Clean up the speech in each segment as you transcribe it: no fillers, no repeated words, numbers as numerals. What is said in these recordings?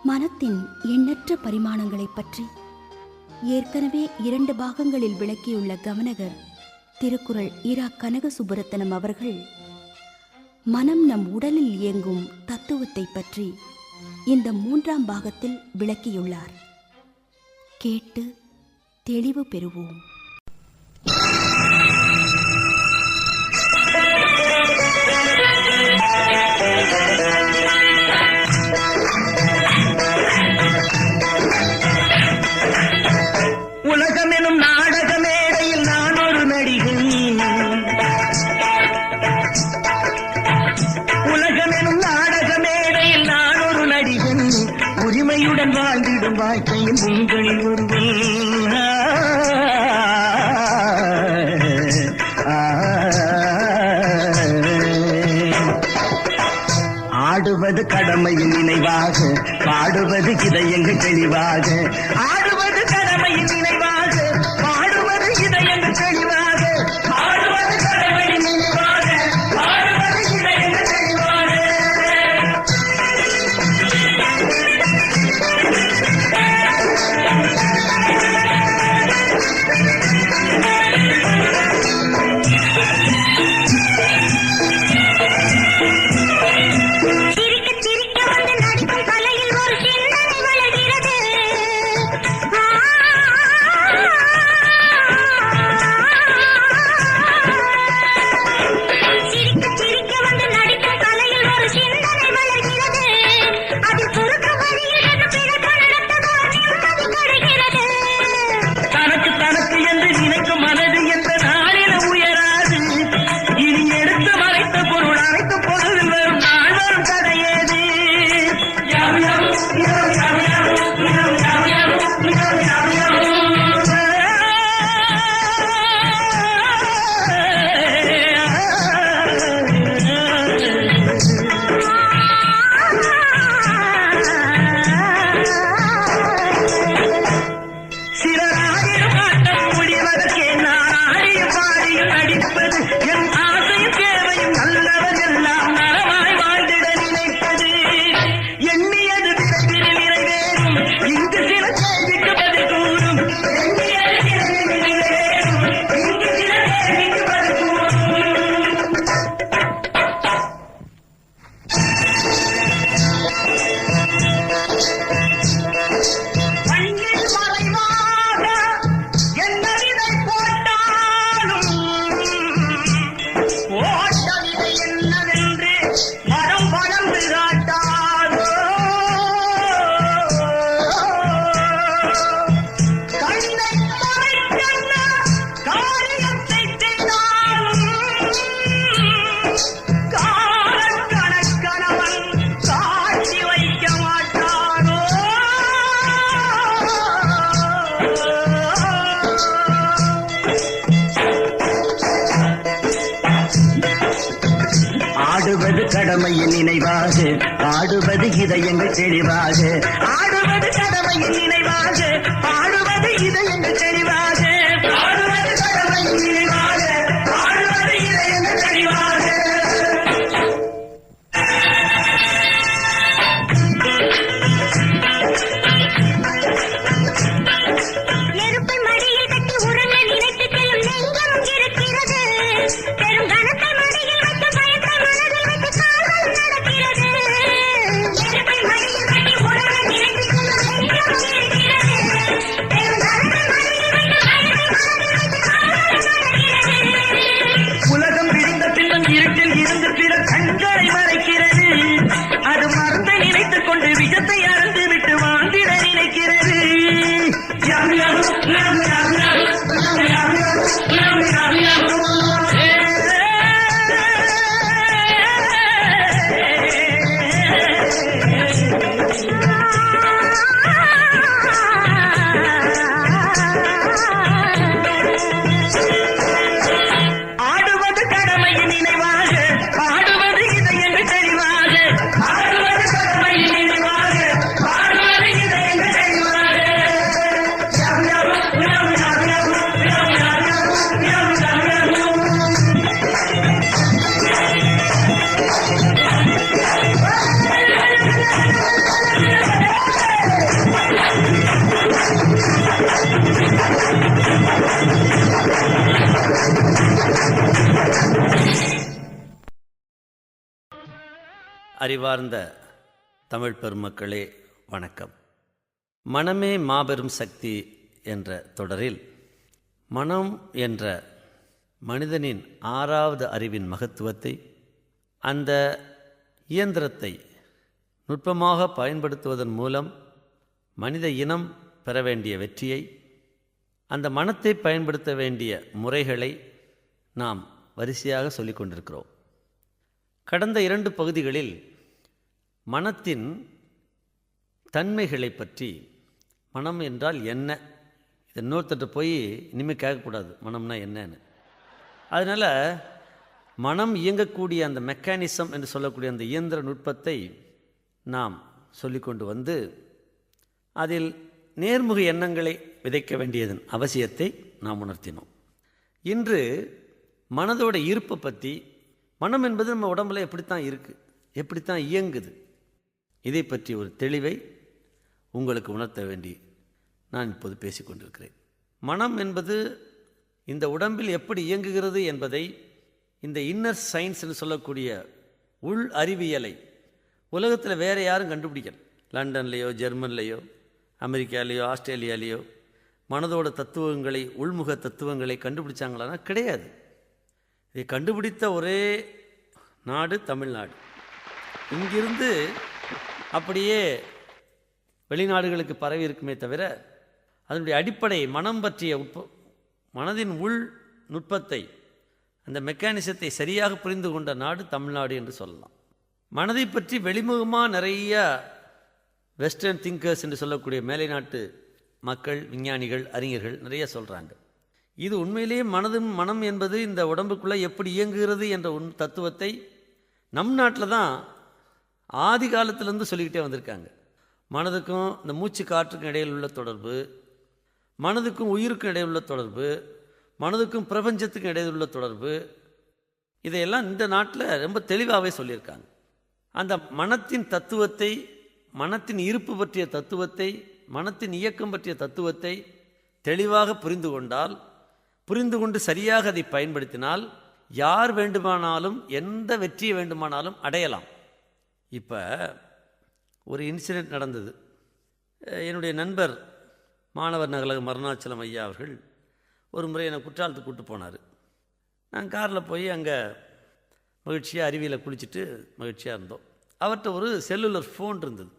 மனத்தின் எண்ணற்ற பரிமாணங்களை பற்றி ஏற்கனவே 2 பாகங்களில் விளக்கியுள்ள கவனகர் திருக்குறள் இரா கனக சுப்புரத்தனம் அவர்கள் மனம் நம் உடலில் இயங்கும் தத்துவத்தை பற்றி இந்த 3ஆம் பாகத்தில் விளக்கியுள்ளார். கேட்டு தெளிவு பெறுவோம். உலகம் எனும் நாடக மேடையில் நான் ஒரு நடிகன். உலகம் எனும் நாடக மேடையில் நான் ஒரு நடிகன். உரிமையுடன் வாழ்ந்திடும் வாழ்க்கையில் உங்களில் ஒருவன். ஆடுவது கடமையின் நினைவாக, பாடுவது இதயங்கள் தெளிவாக. ஆடுவது கடமையின் நினைவாக, பாடுவது இதயங்கள் தெளிவாக. ஆடுவது கடமையின் நினைவாக, பாடுவது இதயங்கள் தெளிவாக. ஆடுவது கடமையின் நினைவாக, ஆடுவது இதயங்கள் தெளிவாக. ஆடுவது கடமையின் நினைவாக, ஆடுவது இதயங்கள் தெளிவாக. ஆடுவது கடமையின் நினைவாக, ஆடுவது இதயங்கள் தெளிவாக. அறிவார்ந்த தமிழ் பெருமக்களே வணக்கம். மனமே மாபெரும் சக்தி என்ற தொடரில் மனம் என்ற மனிதனின் 6வது அறிவின் மகத்துவத்தை, அந்த இயந்திரத்தை நுட்பமாக பயன்படுத்துவதன் மூலம் மனித இனம் பெற வேண்டிய வெற்றியை, அந்த மனத்தை பயன்படுத்த வேண்டிய முறைகளை நாம் வரிசையாக சொல்லிக் கொண்டிருக்கிறோம். கடந்த 2 பகுதிகளில் மனத்தின் தன்மைகளை பற்றி, மனம் என்றால் என்ன, இதை இன்னொருத்தட்ட போய் இனிமேல் கேட்கக்கூடாது மனம்னா என்னன்னு. அதனால் மனம் இயங்கக்கூடிய அந்த மெக்கானிசம் என்று சொல்லக்கூடிய அந்த இயந்திர நுட்பத்தை நாம் சொல்லிக்கொண்டு வந்து அதில் நேர்முக எண்ணங்களை விதைக்க வேண்டியதன் அவசியத்தை நாம் உணர்த்தினோம். இன்று மனதோட இருப்பை பற்றி, மனம் என்பது நம்ம உடம்புல எப்படித்தான் இருக்குது, எப்படித்தான் இயங்குது, இதை பற்றி ஒரு தெளிவை உங்களுக்கு உணர்த்த வேண்டி நான் இப்போது பேசிக்கொண்டிருக்கிறேன். மனம் என்பது இந்த உடம்பில் எப்படி இயங்குகிறது என்பதை இந்த இன்னர் சயின்ஸ்னு சொல்லக்கூடிய உள் அறிவியலை உலகத்தில் வேறு யாரும் கண்டுபிடிக்கல. லண்டன்லேயோ ஜெர்மன்லேயோ அமெரிக்காலேயோ ஆஸ்திரேலியாலேயோ மனதோட தத்துவங்களை, உள்முக தத்துவங்களை கண்டுபிடிச்சாங்களான்னா கிடையாது. இதை கண்டுபிடித்த ஒரே நாடு தமிழ்நாடு. இங்கிருந்து அப்படியே வெளிநாடுகளுக்கு பரவி இருக்குமே தவிர அதனுடைய அடிப்படை மனம் பற்றிய மனதின் உள் நுட்பத்தை, அந்த மெக்கானிசத்தை சரியாக புரிந்து கொண்ட நாடு தமிழ்நாடு என்று சொல்லலாம். மனதை பற்றி வெளிமுகமாக நிறைய வெஸ்டர்ன் திங்கர்ஸ் என்று சொல்லக்கூடிய மேலை நாட்டு மக்கள், விஞ்ஞானிகள், அறிஞர்கள் நிறைய சொல்கிறாங்க. இது உண்மையிலேயே மனம் என்பது இந்த உடம்புக்குள்ளே எப்படி இயங்குகிறது என்ற தத்துவத்தை நம் நாட்டில் தான் ஆதி காலத்திலேருந்து சொல்லிக்கிட்டே வந்திருக்காங்க. மனதுக்கும் இந்த மூச்சு காற்றுக்கும் இடையில் உள்ள தொடர்பு, மனதுக்கும் உயிருக்கும் இடையில் உள்ள தொடர்பு, மனதுக்கும் பிரபஞ்சத்துக்கும் இடையில் உள்ள தொடர்பு, இதையெல்லாம் இந்த நாட்டில் ரொம்ப தெளிவாகவே சொல்லியிருக்காங்க. அந்த மனத்தின் தத்துவத்தை, மனத்தின் இருப்பு பற்றிய தத்துவத்தை, மனத்தின் இயக்கம் பற்றிய தத்துவத்தை தெளிவாக புரிந்து கொண்டால், புரிந்து கொண்டு சரியாக அதை பயன்படுத்தினால் யார் வேண்டுமானாலும் எந்த வெற்றியை வேண்டுமானாலும் அடையலாம். இப்போ ஒரு இன்சிடெண்ட் நடந்தது. என்னுடைய நண்பர் மாணவர் நகலக மருணாச்சலம் ஐயா அவர்கள் ஒரு முறை என்னை குற்றாலத்துக்கு கூப்பிட்டு போனார். நான் காரில் போய் அங்கே மகிழ்ச்சியாக அருவியில் குளிச்சுட்டு மகிழ்ச்சியாக இருந்தோம். அவர்கிட்ட ஒரு செல்லுலர் ஃபோன் இருந்தது.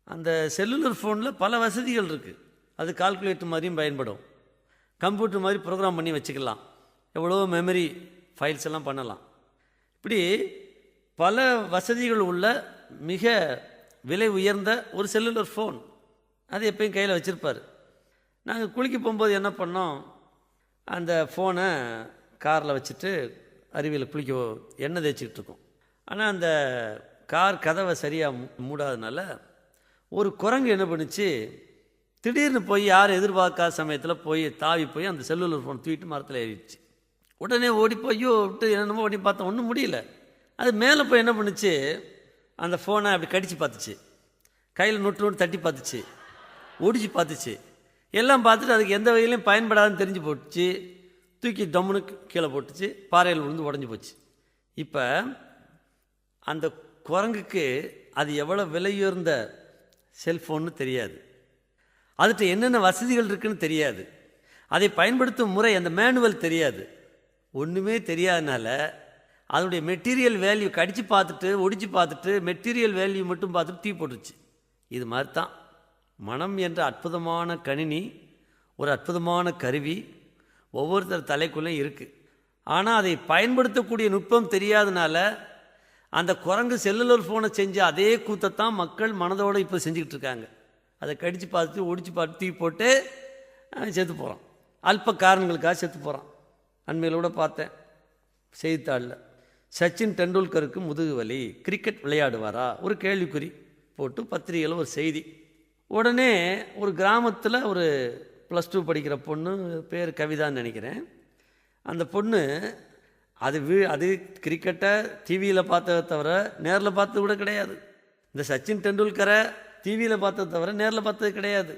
அந்த செல்லுலர் ஃபோனில் பல வசதிகள் இருக்குது. அது கால்குலேட்டர் மாதிரியும் பயன்படும், கம்ப்யூட்டர் மாதிரி ப்ரோக்ராம் பண்ணி வச்சுக்கலாம், எவ்வளோ மெமரி ஃபைல்ஸ் எல்லாம் பண்ணலாம். இப்படி பல வசதிகள் உள்ள மிக விலை உயர்ந்த ஒரு செல்லுலர் ஃபோன். அது எப்பயும் கையில் வச்சுருப்பார். நாங்கள் குளிக்க போகும்போது என்ன பண்ணோம், அந்த ஃபோனை காரில் வச்சுட்டு அருவியில் குளிக்க எண்ணெய் தேய்ச்சிக்கிட்டு இருக்கோம். ஆனால் அந்த கார் கதவை சரியாக மூடாதனால ஒரு குரங்கு என்ன பண்ணுச்சு, திடீர்னு போய் யாரும் எதிர்பார்க்காத சமயத்தில் போய் தாவி போய் அந்த செல்லுலர் ஃபோன் தூக்கிட்டு மரத்தில் ஏறிடுச்சு. உடனே ஓடி போய் விட்டு என்னென்னமோ ஓடி பார்த்தோம், ஒன்றும் முடியல. அது மேலே போய் என்ன பண்ணுச்சு, அந்த ஃபோனை அப்படி கடித்து பார்த்துச்சு, கையில் நொட்டு தட்டி பார்த்துச்சு, ஒடிச்சு பார்த்துச்சு. எல்லாம் பார்த்துட்டு அதுக்கு எந்த வகையிலையும் பயன்படாதுன்னு தெரிஞ்சு போட்டுச்சு. தூக்கி டம்முன்னு கீழே போட்டுச்சு, பாறையில் விழுந்து உடஞ்சி போச்சு. இப்போ அந்த குரங்குக்கு அது எவ்வளோ விலையுயர்ந்த செல்ஃபோன்னு தெரியாது, அதுகிட்ட என்னென்ன வசதிகள் இருக்குன்னு தெரியாது, அதை பயன்படுத்தும் முறை அந்த மேனுவல் தெரியாது, ஒன்றுமே தெரியாதனால அதனுடைய மெட்டீரியல் வேல்யூ கடித்து பார்த்துட்டு ஒடிச்சு பார்த்துட்டு மெட்டீரியல் வேல்யூ மட்டும் பார்த்துட்டு தூக்கி போட்டுருச்சு. இது மாதிரி தான் மனம் என்ற அற்புதமான கணினி, ஒரு அற்புதமான கருவி ஒவ்வொருத்தர் தலைக்குள்ளேயும் இருக்குது. ஆனால் அதை பயன்படுத்தக்கூடிய நுட்பம் தெரியாதனால அந்த குரங்கு செல்லுலர் ஃபோனை செஞ்ச அதே கூத்தத்தான் மக்கள் மனதோடு இப்போ செஞ்சுக்கிட்டு இருக்காங்க. அதை கடித்து பார்த்துட்டு ஒடிச்சு பார்த்து தூக்கி போட்டு செத்து போகிறான். அல்ப காரணங்களுக்காக செத்து போகிறான். அண்மையில் கூட பார்த்தேன் செய்தித்தாளில், சச்சின் டெண்டுல்கருக்கு முதுகு வலி, கிரிக்கெட் விளையாடுவாரா, ஒரு கேள்விக்குறி போட்டு பத்திரிகையில் ஒரு செய்தி. உடனே ஒரு கிராமத்தில் ஒரு +2 படிக்கிற பொண்ணு, பேர் கவிதான்னு நினைக்கிறேன், அந்த பொண்ணு அது கிரிக்கெட்டை டிவியில் பார்த்ததை தவிர நேரில் பார்த்தது கூட கிடையாது. இந்த சச்சின் டெண்டுல்கரை டிவியில் பார்த்ததை தவிர நேரில் பார்த்தது கிடையாது.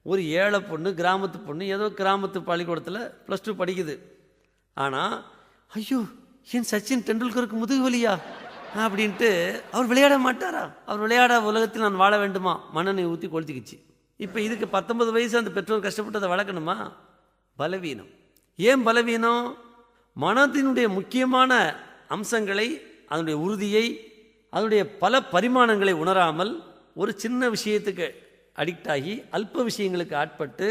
ஒரு ஏழை பொண்ணு, கிராமத்து பொண்ணு, ஏதோ கிராமத்து பள்ளிக்கூடத்தில் +2 படிக்குது. ஆனால் ஐயோ, ஏன் சச்சின் டெண்டுல்கருக்கு முதுகு வலியா அப்படின்ட்டு அவர் விளையாட மாட்டாரா? அவர் விளையாட உலகத்தில் நான் வாழ வேண்டுமா? மண்ணெண்ணெய் ஊற்றி கொளுத்திக்கிச்சு. இப்போ இதுக்கு 19 வயசு அந்த பெற்றோர் கஷ்டப்பட்டு அதை வளர்க்கணுமா? பலவீனம். ஏன் பலவீனம்? மனதினுடைய முக்கியமான அம்சங்களை, அதனுடைய உறுதியை, அதனுடைய பல பரிமாணங்களை உணராமல் ஒரு சின்ன விஷயத்துக்கு அடிக்ட் ஆகி அல்ப விஷயங்களுக்கு ஆட்பட்டு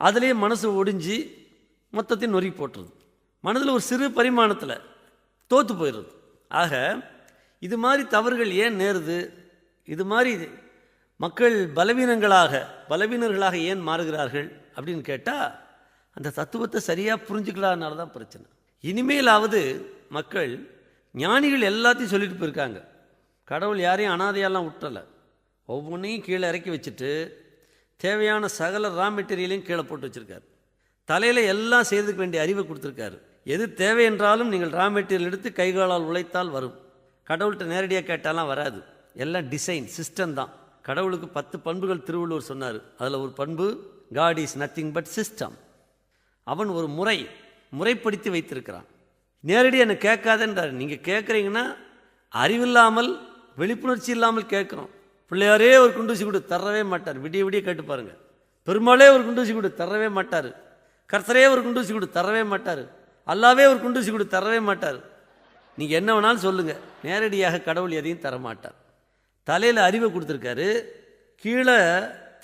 அதிலே மனசு ஒடிஞ்சு மொத்தத்தையும் நொறுக்கி போட்டுருது. மனதில் ஒரு சிறு பரிமாணத்தில் தோற்று போயிடுறது. ஆக இது மாதிரி தவறுகள் ஏன் நேருது? இது மாதிரி மக்கள் பலவீனர்களாக ஏன் மாறுகிறார்கள் அப்படின்னு கேட்டால், அந்த தத்துவத்தை சரியாக புரிஞ்சுக்கலாதனால தான் பிரச்சனை. இனிமேலாவது மக்கள், ஞானிகள் எல்லாத்தையும் சொல்லிட்டு போயிருக்காங்க. கடவுள் யாரையும் அனாதையெல்லாம் விட்டலை. ஒவ்வொன்றையும் கீழே இறக்கி வச்சுட்டு தேவையான சகல ரா மெட்டீரியலையும் கீழே போட்டு வச்சுருக்காரு. தலையில் எல்லாம் செய்யறதுக்கு வேண்டிய அறிவை கொடுத்துருக்காரு. எது தேவை என்றாலும் நீங்கள் ரா மெட்டீரியல் எடுத்து கைகாலால் உழைத்தால் வரும். கடவுள்கிட்ட நேரடியாக கேட்டாலாம் வராது. எல்லாம் டிசைன் சிஸ்டம் தான். கடவுளுக்கு 10 பண்புகள் திருவள்ளுவர் சொன்னார். அதில் ஒரு பண்பு, god is nothing but system. அவன் ஒரு முறைப்படுத்தி வைத்திருக்கிறான். நேரடியாக என்னை கேட்காதன்றார். நீங்கள் கேட்குறீங்கன்னா அறிவில்லாமல், விழிப்புணர்ச்சி இல்லாமல் கேட்குறோம். பிள்ளையாரே ஒரு குண்டூசி கொடு தரவே மாட்டார். விடிய விடிய கேட்டு பாருங்க. பெருமாளே ஒரு குண்டூசி கொடு தரவே மாட்டார். கர்த்தரே ஒரு குண்டூசி கொடு தரவே மாட்டார். அல்லாவே ஒரு குண்டூசி கொடு தரவே மாட்டார். நீங்கள் என்ன வேணாலும் சொல்லுங்கள், நேரடியாக கடவுள் எதையும் தரமாட்டார். தலையில் அறிவை கொடுத்துருக்காரு. கீழே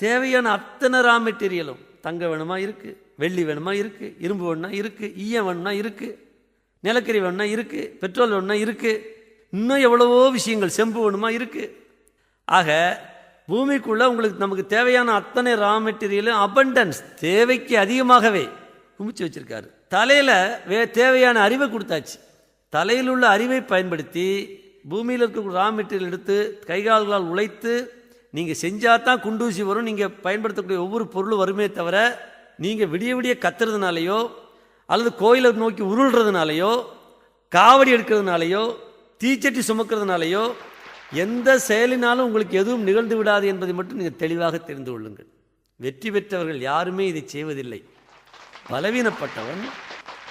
தேவையான அத்தனை ரா மெட்டீரியலும், தங்க வேணுமா இருக்குது, வெள்ளி வேணுமா இருக்குது, இரும்பு வேணும்னா இருக்குது, ஈயம் வேணும்னா இருக்குது, நிலக்கரி வேணும்னா இருக்குது, பெட்ரோல் வேணும்னா இருக்குது, இன்னும் எவ்வளவோ விஷயங்கள், செம்பு வேணுமா இருக்குது. ஆக பூமிக்குள்ளே உங்களுக்கு நமக்கு தேவையான அத்தனை ரா மெட்டீரியலும் அபண்டன்ஸ், தேவைக்கு அதிகமாகவே குமிச்சு வச்சுருக்காரு. தலையில் தேவையான அறிவை கொடுத்தாச்சு. தலையில் உள்ள அறிவை பயன்படுத்தி பூமியில் இருக்க ரா மெட்டீரியல் எடுத்து கைகால்களால் உழைத்து நீங்கள் செஞ்சால் தான் குண்டூசி வரும். நீங்கள் பயன்படுத்தக்கூடிய ஒவ்வொரு பொருளும் வருமே தவிர, நீங்கள் விடிய விடிய கத்துறதுனாலையோ அல்லது கோயிலை நோக்கி உருள்றதுனாலையோ காவடி எடுக்கிறதுனாலையோ தீச்சட்டி சுமக்கிறதுனாலையோ எந்த செயலினாலும் உங்களுக்கு எதுவும் நிகழ்ந்து விடாது என்பதை மட்டும் நீங்கள் தெளிவாக தெரிந்து கொள்ளுங்கள். வெற்றி பெற்றவர்கள் யாருமே இதை செய்வதில்லை. பலவீனப்பட்டவன்,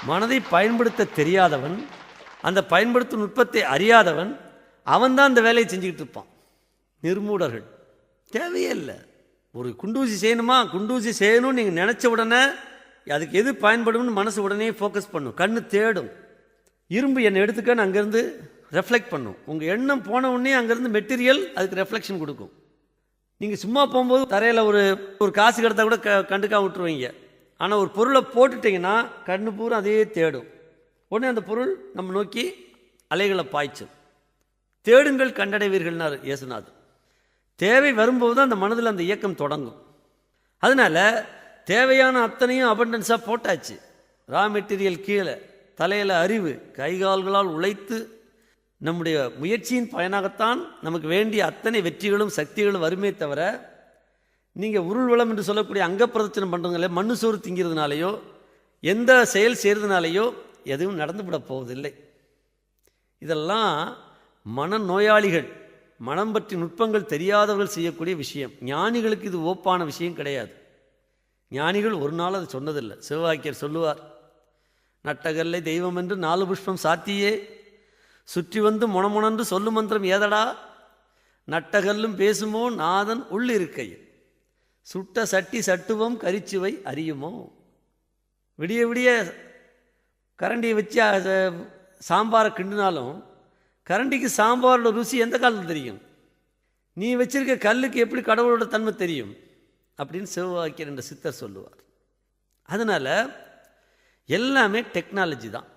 மனதை பயன்படுத்த தெரியாதவன், அந்த பயன்படுத்தும் நுட்பத்தை அறியாதவன், அவன்தான் அந்த வேலையை செஞ்சுக்கிட்டு இருப்பான். நிர்மூடர்கள் தேவையே இல்லை. ஒரு குண்டூசி செய்யணுமா, குண்டூசி செய்யணும்னு நீங்கள் நினச்ச உடனே அதுக்கு எது பயன்படும்னு மனசு உடனே ஃபோக்கஸ் பண்ணும், கண்ணு தேடும். இரும்பு என்னை எடுத்துக்கன்னு அங்கேருந்து ரெஃப்ளெக்ட் பண்ணும். உங்கள் எண்ணம் போன உடனே அங்கேருந்து மெட்டீரியல் அதுக்கு ரெஃப்ளெக்ஷன் கொடுக்கும். நீங்கள் சும்மா போகும்போது தரையில் ஒரு காசு கிடத்தா கூட கண்டுக்காம விட்டுருவீங்க. ஆனால் ஒரு பொருளை போட்டுட்டிங்கன்னா கண்ணு பூரா அதே தேடும். உடனே அந்த பொருள் நம்ம நோக்கி அலைகளை பாய்ச்சும். தேடுங்கள் கண்டடைவீர்கள்னார் இயேசுநாதர். தேவை வரும்போது தான் அந்த மனதில் அந்த இயக்கம் தொடங்கும். அதனால் தேவையான அத்தனையும் அபண்டன்ஸாக போட்டாச்சு. ரா மெட்டீரியல் கீழே, தலையில் அறிவு, கைகால்களால் உழைத்து நம்முடைய முயற்சியின் பயனாகத்தான் நமக்கு வேண்டிய அத்தனை வெற்றிகளும் சக்திகளும் வருமே தவிர, நீங்கள் உருள்வளம் என்று சொல்லக்கூடிய அங்கப்பிரதட்சணம் பண்ணுறதுனால, மண்ணு சோறு திங்கிறதுனாலையோ எந்த செயல் செய்கிறதுனாலையோ எதுவும் நடந்துவிட போவதில்லை. இதெல்லாம் மனநோயாளிகள், மனம் பற்றி நுட்பங்கள் தெரியாதவர்கள் செய்யக்கூடிய விஷயம். ஞானிகளுக்கு இது ஓப்பான விஷயம் கிடையாது. ஞானிகள் ஒரு நாள் அது சொன்னதில்லை. சிவவாக்கியர் சொல்லுவார், நட்டகல்லை தெய்வம் என்று 4 புஷ்பம் சாத்தியே சுற்றி வந்து முணமுணன்று சொல்லு மந்திரம் ஏதடா, நட்டகல்லும் பேசுமோ நாதன் உள்ளிருக்கையில், சுட்ட சட்டி சட்டுவம் கரிச்சுவை அறியுமோ. விடிய விடிய கரண்டியை வச்சு சாம்பாரை கிண்டினாலும் கரண்டிக்கு சாம்பாரோட ருசி எந்த காலத்தில் தெரியும்? நீ வச்சிருக்க கல்லுக்கு எப்படி கடவுளோட தன்மை தெரியும் அப்படின்னு சிவவாக்கியர் என்ற சித்தர் சொல்லுவார். அதனால் எல்லாமே டெக்னாலஜி தான்,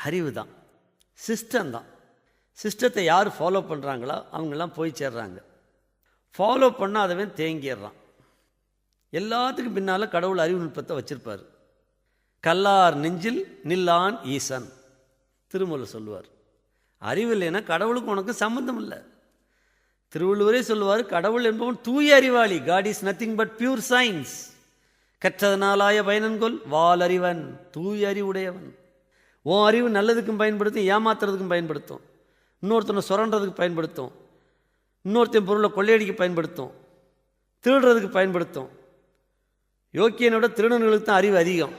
அறிவு தான், சிஸ்டம் தான். சிஸ்டத்தை யார் ஃபாலோ பண்ணுறாங்களோ அவங்கெல்லாம் போய் சேர்றாங்க. ஃபாலோ பண்ணாதவன் தேங்கிடுறான். எல்லாத்துக்கும் பின்னால் கடவுள் அறிவு நுட்பத்தை வச்சிருப்பார். கல்லார் நெஞ்சில் நில்லான் ஈசன் திருமூலர் சொல்லுவார். அறிவு இல்லைன்னா கடவுளுக்கு உனக்கு சம்பந்தம் இல்லை. திருவள்ளுவரே சொல்லுவார், கடவுள் என்பவன் தூய அறிவாளி. God is nothing but pure science. கற்றதனாலாய பயனன்கொள் வால் அறிவன், தூய அறிவுடையவன். உன் அறிவு நல்லதுக்கும் பயன்படுத்தும், ஏமாத்துறதுக்கும் பயன்படுத்தும், இன்னொருத்தனை சுரண்டதுக்கு பயன்படுத்தும், இன்னொருத்தன் பொருளை கொள்ளையடிக்க பயன்படுத்தும், திருடுறதுக்கு பயன்படுத்தும். யோக்கியனோட திருடர்களுக்கு தான் அறிவு அதிகம்.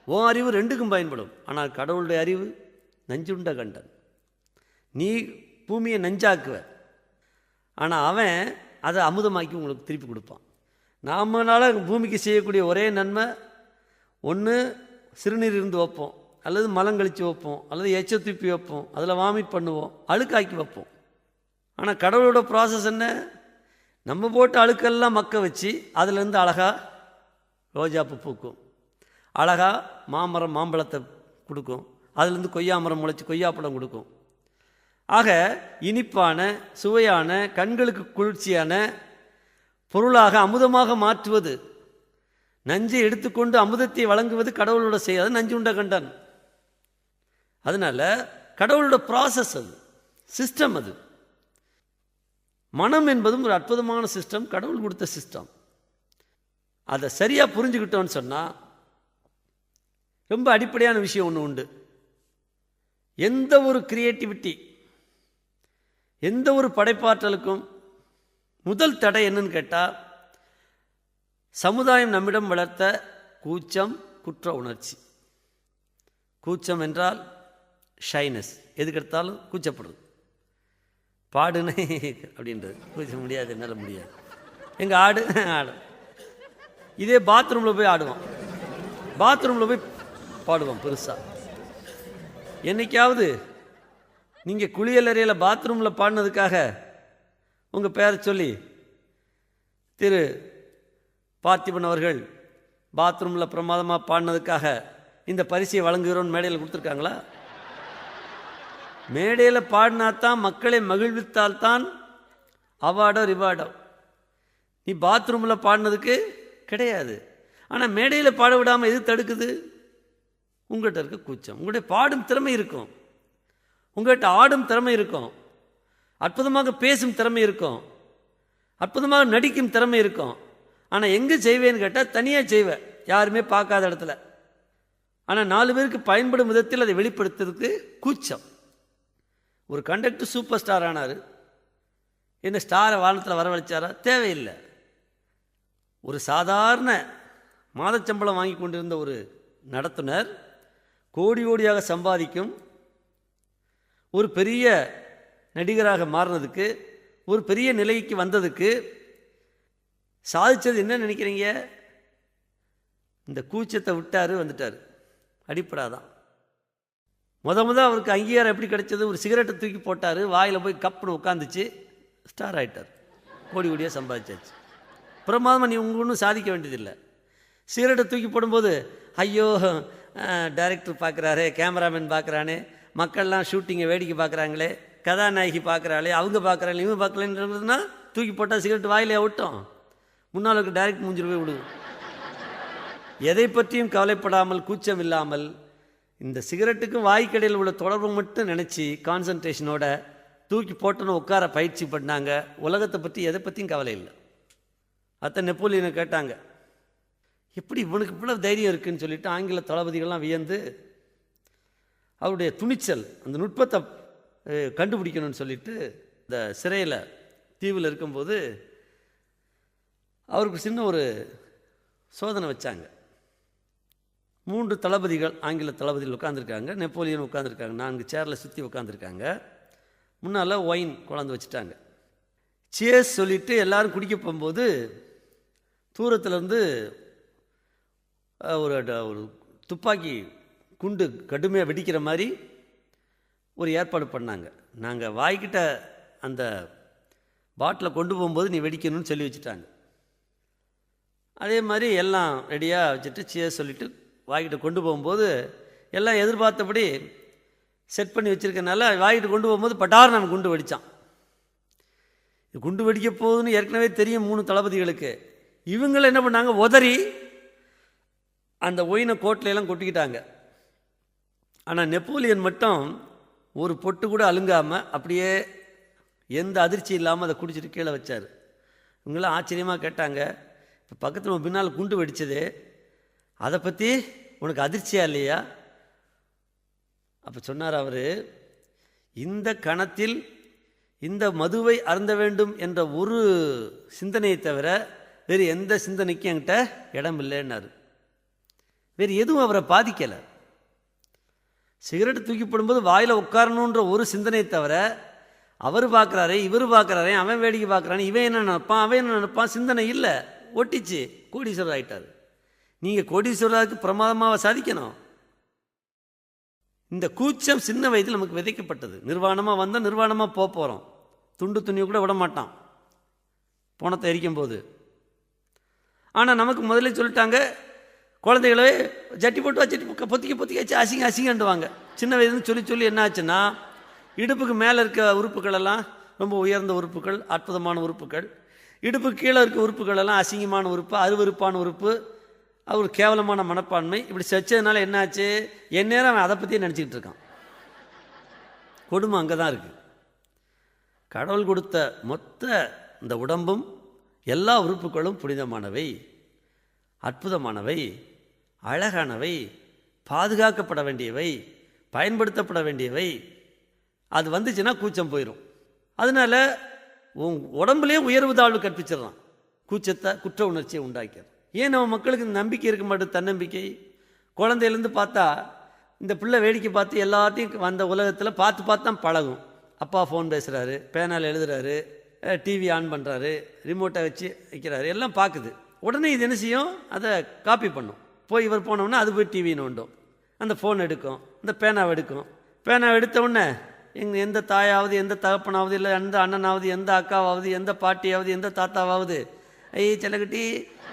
உன் அறிவு ரெண்டுக்கும் பயன்படும். ஆனால் கடவுளுடைய அறிவு நஞ்சுண்ட கண்டன். நீ பூமியை நஞ்சாக்குவ, ஆனால் அவன் அதை அமுதமாக்கி உங்களுக்கு திருப்பி கொடுப்பான். நாமனால பூமிக்கு செய்யக்கூடிய ஒரே நன்மை, ஒன்று சிறுநீர் இருந்து வைப்போம், அல்லது மலங்கழித்து வைப்போம், அல்லது எச்ச தூப்பி வைப்போம், அதில் வாமிட் பண்ணுவோம், அழுக்காக்கி வைப்போம். ஆனால் கடவுளோட ப்ராசஸ் என்ன? நம்ம போட்டு அழுக்கெல்லாம் மக்க வச்சு அதுலேருந்து அழகாக ரோஜாப்பு பூக்கும், அழகாக மாமரம் மாம்பழத்தை கொடுக்கும், அதுலேருந்து கொய்யா மரம் முளைச்சி கொய்யாப்பழம் கொடுக்கும். ஆக இனிப்பான சுவையான கண்களுக்கு குளிர்ச்சியான பொருளாக அமுதமாக மாற்றுவது, நஞ்சை எடுத்துக்கொண்டு அமுதத்தை வழங்குவது கடவுளோட செய்யாது. நஞ்சு உண்ட கண்டான். அதனால கடவுளோட ப்ராசஸ், அது சிஸ்டம். அது மனம் என்பதும் ஒரு அற்புதமான சிஸ்டம், கடவுள் கொடுத்த சிஸ்டம். அதை சரியாக புரிஞ்சுக்கிட்டோன்னு சொன்னால் ரொம்ப அடிப்படையான விஷயம் ஒன்று உண்டு. எந்த ஒரு கிரியேட்டிவிட்டி, எந்த ஒரு படைப்பாற்றலுக்கும் முதல் தடை என்னன்னு கேட்டால், சமுதாயம் நம்மிடம் வளர்த்த கூச்சம், குற்ற உணர்ச்சி. கூச்சம் என்றால் ஷைனஸ், எதுக்கெடுத்தாலும் கூச்சப்படுறது. பாடுனே அப்படின்றது, கூச்ச முடியாது, என்னால் முடியாது, எங்கள் ஆடு ஆடு. இதே பாத்ரூமில் போய் ஆடுவான், பாத்ரூமில் போய் பாடுவான் பெருசாக. என்னைக்காவது நீங்கள் குளியலறையில் பாத்ரூமில் பாடினதுக்காக உங்கள் பேரை சொல்லி திரு பார்த்திபன் அவர்கள் பாத்ரூமில் பிரமாதமாக பாடினதுக்காக இந்த பரிசையை வழங்குகிறோன்னு மேடையில் கொடுத்துருக்காங்களா? மேடையில் பாடினாத்தான், மக்களை மகிழ்வித்தால்தான் அவார்டோ ரிவார்டோ. நீ பாத்ரூமில் பாடினதுக்கு கிடையாது. ஆனால் மேடையில் பாட விடாமல் எது தடுக்குது? உங்கள்கிட்ட இருக்க கூச்சம். உங்களுடைய பாடும் திறமை இருக்கும், உங்கள்கிட்ட ஆடும் திறமை இருக்கும், அற்புதமாக பேசும் திறமை இருக்கும், அற்புதமாக நடிக்கும் திறமை இருக்கும். ஆனால் எங்கே செய்வேன்னு கேட்டால் தனியாக செய்வேன், யாருமே பார்க்காத இடத்துல. ஆனால் 4 பேருக்கு பயன்படும் விதத்தில் அதை வெளிப்படுத்துறதுக்கு கூச்சம். ஒரு கண்டக்டர் சூப்பர் ஸ்டார் ஆனார், என்ன ஸ்டாரை வானத்தில் வரவழைச்சாரா? தேவையில்லை. ஒரு சாதாரண மாதச்சம்பளம் வாங்கி கொண்டிருந்த ஒரு நடத்துனர் கோடி கோடியாக சம்பாதிக்கும் ஒரு பெரிய நடிகராக மாறினதுக்கு, ஒரு பெரிய நிலைக்கு வந்ததுக்கு சாதிச்சது என்ன நினைக்கிறீங்க? இந்த கூச்சத்தை விட்டார், வந்துட்டார். அடிப்படாதான். முத அவருக்கு அங்கீகாரம் எப்படி கிடைச்சது? ஒரு சிகரெட்டை தூக்கி போட்டார், வாயில் போய் கப்புன்னு உட்காந்துச்சு, ஸ்டார் ஆகிட்டார், கோடி கோடியாக சம்பாதிச்சாச்சு. பிரமாதமாக நீ உங்க ஒன்றும் சாதிக்க வேண்டியதில்லை. சிகரெட்டை தூக்கி போடும்போது ஐயோ டைரக்டர் பார்க்குறாரு, கேமராமேன் பார்க்குறானே, மக்கள்லாம் ஷூட்டிங்கை வேடிக்கை பார்க்குறாங்களே, கதாநாயகி பார்க்குறாளே, அவங்க பார்க்குறாங்களே, இவங்க பார்க்கலன்றதுன்னா தூக்கி போட்டால் சிகரெட் வாயிலே விட்டோம், முன்னால் இருக்க டைரக்ட் மூஞ்சில் போய் விடுவோம். எதை பற்றியும் கவலைப்படாமல், கூச்சம் இல்லாமல், இந்த சிகரெட்டுக்கும் வாய்க்கடையில் உள்ள தொடர்பு மட்டும் நினச்சி கான்சன்ட்ரேஷனோட தூக்கி போட்டோன்னு உட்கார பயிற்சி பண்ணாங்க. உலகத்தை பற்றி எதை பற்றியும் கவலை இல்லை. அத்தை நெப்போலியனை கேட்டாங்க, எப்படி இவனுக்கு இவ்வளவு தைரியம் இருக்குன்னு சொல்லிட்டு ஆங்கில தளபதிகள்லாம் வியந்து அவருடைய துணிச்சல், அந்த நுட்பத்தை கண்டுபிடிக்கணும்னு சொல்லிட்டு இந்த சிறையில் தீவில் இருக்கும்போது அவருக்கு சின்ன ஒரு சோதனை வச்சாங்க. 3 தளபதிகள், ஆங்கில தளபதிகள் உட்காந்துருக்காங்க, நெப்போலியன் உட்காந்துருக்காங்க, 4 சேரில் சுற்றி உட்காந்துருக்காங்க. முன்னால் ஒயின் குழந்து வச்சுட்டாங்க. சேஸ் சொல்லிவிட்டு எல்லோரும் குடிக்க போகும்போது தூரத்துலேருந்து ஒரு துப்பாக்கி குண்டு கடுமையாக வெடிக்கிற மாதிரி ஒரு ஏற்பாடு பண்ணாங்க. நாங்கள் வாய்க்கிட்ட அந்த பாட்டிலை கொண்டு போகும்போது நீ வெடிக்கணும்னு சொல்லி வச்சுட்டாங்க. அதே மாதிரி எல்லாம் ரெடியாக வச்சுட்டு சேஸ் சொல்லிவிட்டு வாய்கிட்ட கொண்டு போகும்போது எல்லாம் எதிர்பார்த்தபடி செட் பண்ணி வச்சுருக்கனால வாய்கிட்ட கொண்டு போகும்போது பட்டார் நம்ம குண்டு வெடித்தான். குண்டு வெடிக்க போகுதுன்னு ஏற்கனவே தெரியும் 3 தளபதிகளுக்கு. இவங்களை என்ன பண்ணாங்க, உதறி அந்த ஒயினை கோட்லையெல்லாம் கொட்டிக்கிட்டாங்க. ஆனால் நெப்போலியன் மட்டும் ஒரு பொட்டு கூட அலுங்காமல் அப்படியே எந்த அதிர்ச்சி இல்லாமல் அதை குடிச்சிட்டு கீழே வச்சார். இவங்களாம் ஆச்சரியமாக கேட்டாங்க, இப்போ பக்கத்தில் பின்னால் குண்டு வெடிச்சது, அதை பற்றி உனக்கு அதிர்ச்சியா இல்லையா? அப்போ சொன்னார் அவர், இந்த கணத்தில் இந்த மதுவை அருந்த வேண்டும் என்ற ஒரு சிந்தனையை தவிர வேறு எந்த சிந்தனைக்கும் என்கிட்ட இடம் இல்லைன்னாரு. வேறு எதுவும் அவரை பாதிக்கலை. சிகரெட் தூக்கி போடும்போது வாயில் உட்காரணுன்ற ஒரு சிந்தனையை தவிர அவர் பார்க்குறாரு, இவர் பார்க்குறாரு, அவன் வேடிக்கை பார்க்குறான், இவன் என்ன நினைப்பான், அவன் என்ன நினைப்பான், சிந்தனை இல்லை. ஒட்டிச்சு, கோடீஸ்வரர் ஆகிட்டார். நீங்கள் கோடீஸ்வரருக்கு பிரமாதமாக சாதிக்கணும். இந்த கூச்சம் சின்ன வயதில் நமக்கு விதைக்கப்பட்டது. நிர்வாணமாக வந்தால் நிர்வாணமாக போகிறோம். துண்டு துணியை கூட விட மாட்டான் பணத்தை எரிக்கும் போது. ஆனால் நமக்கு முதல்ல சொல்லிட்டாங்க, குழந்தைகளே ஜட்டி போட்டு வா, ஜட்டி பொத்திக்க வச்சு அசிங்கண்டுவாங்க. சின்ன வயதுன்னு சொல்லி சொல்லி என்ன ஆச்சுன்னா, இடுப்புக்கு மேலே இருக்க உறுப்புகள் எல்லாம் ரொம்ப உயர்ந்த உறுப்புகள், அற்புதமான உறுப்புகள். இடுப்புக்கு கீழே இருக்க உறுப்புகள் எல்லாம் அசிங்கமான உறுப்பு, அருவருப்பான உறுப்பு, ஒரு கேவலமான மனப்பான்மை. இப்படி செச்சதுனால என்னாச்சு, என் நேரம் அவன் அதை பற்றியே நினச்சிக்கிட்டு இருக்கான். கொடுமை அங்கே தான் இருக்குது. கடவுள் கொடுத்த மொத்த இந்த உடம்பும் எல்லா உறுப்புகளும் புனிதமானவை, அற்புதமானவை, அழகானவை, பாதுகாக்கப்பட வேண்டியவை, பயன்படுத்தப்பட வேண்டியவை. அது வந்துச்சுன்னா கூச்சம் போயிடும். அதனால உடம்புலேயே உயர்வு தாழ்வு கற்பிச்சிடறான். கூச்சத்தை, குற்ற உணர்ச்சியை உண்டாக்கிறது. ஏன் நம்ம மக்களுக்கு நம்பிக்கை இருக்க மாட்டேது, தன்னம்பிக்கை. குழந்தையிலேருந்து பார்த்தா இந்த பிள்ளை வேடிக்கை பார்த்து எல்லாத்தையும் அந்த உலகத்தில் பார்த்து தான் பழகும். அப்பா ஃபோன் பேசுகிறாரு, பேனால் எழுதுறாரு, டிவி ஆன் பண்ணுறாரு, ரிமோட்டை வச்சு வைக்கிறாரு, எல்லாம் பார்க்குது. உடனே இது என்ன செய்யும், அதை காப்பி பண்ணும். போய் இவர் போனோடனே அது போய் டிவி நோண்டும், அந்த ஃபோன் எடுக்கும், இந்த பேனாவை எடுக்கும். பேனாவை எடுத்த உடனே எந்த தாயாவது, எந்த தகப்பனாவது, இல்லை எந்த அண்ணனாவது, எந்த அக்காவாவது, எந்த பாட்டியாவது, எந்த தாத்தாவாவது, ஐய் செல்லக்குட்டி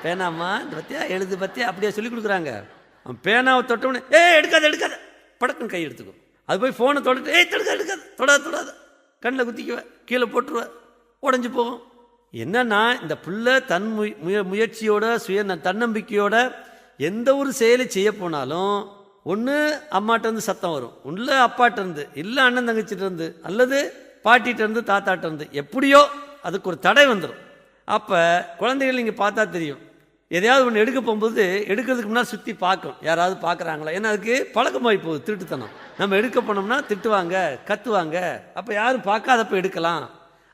பேனாம்மா இந்த பற்றியா எழுது பற்றியா அப்படியே சொல்லி கொடுக்குறாங்க. அவன் பேனாவை தொட்டவுடனே எடுக்காத படக்குன்னு கை எடுத்துக்கும். அது போய் ஃபோனை தொட்டு எடுக்காது தொடாத கண்ணில் குத்திக்குவேன், கீழே போட்டுருவேன், உடஞ்சி போகும். என்னன்னா, இந்த பிள்ளை தன் முயற்சியோட தன்னம்பிக்கையோட எந்த ஒரு செயலை செய்ய போனாலும் ஒன்று அம்மாட்டேருந்து சத்தம் வரும், இல்லை அப்பாட்டேருந்து, இல்லை அண்ணன் தங்கச்சிட்டேருந்து, அல்லது பாட்டிகிட்டேருந்து தாத்தாட்டேருந்து, எப்படியோ அதுக்கு ஒரு தடை வந்துடும். அப்போ குழந்தைகள் நீங்கள் பார்த்தா தெரியும், எதையாவது ஒன்று எடுக்க போகும்போது எடுக்கிறதுக்கு முன்னாடி சுற்றி பார்க்கும், யாராவது பார்க்குறாங்களா. ஏன்னா அதுக்கு பழக்கமாகி போகுது திருட்டுத்தனம். நம்ம எடுக்க போனோம்னா திட்டுவாங்க, கத்துவாங்க, அப்போ யாரும் பார்க்காதப்போ எடுக்கலாம்.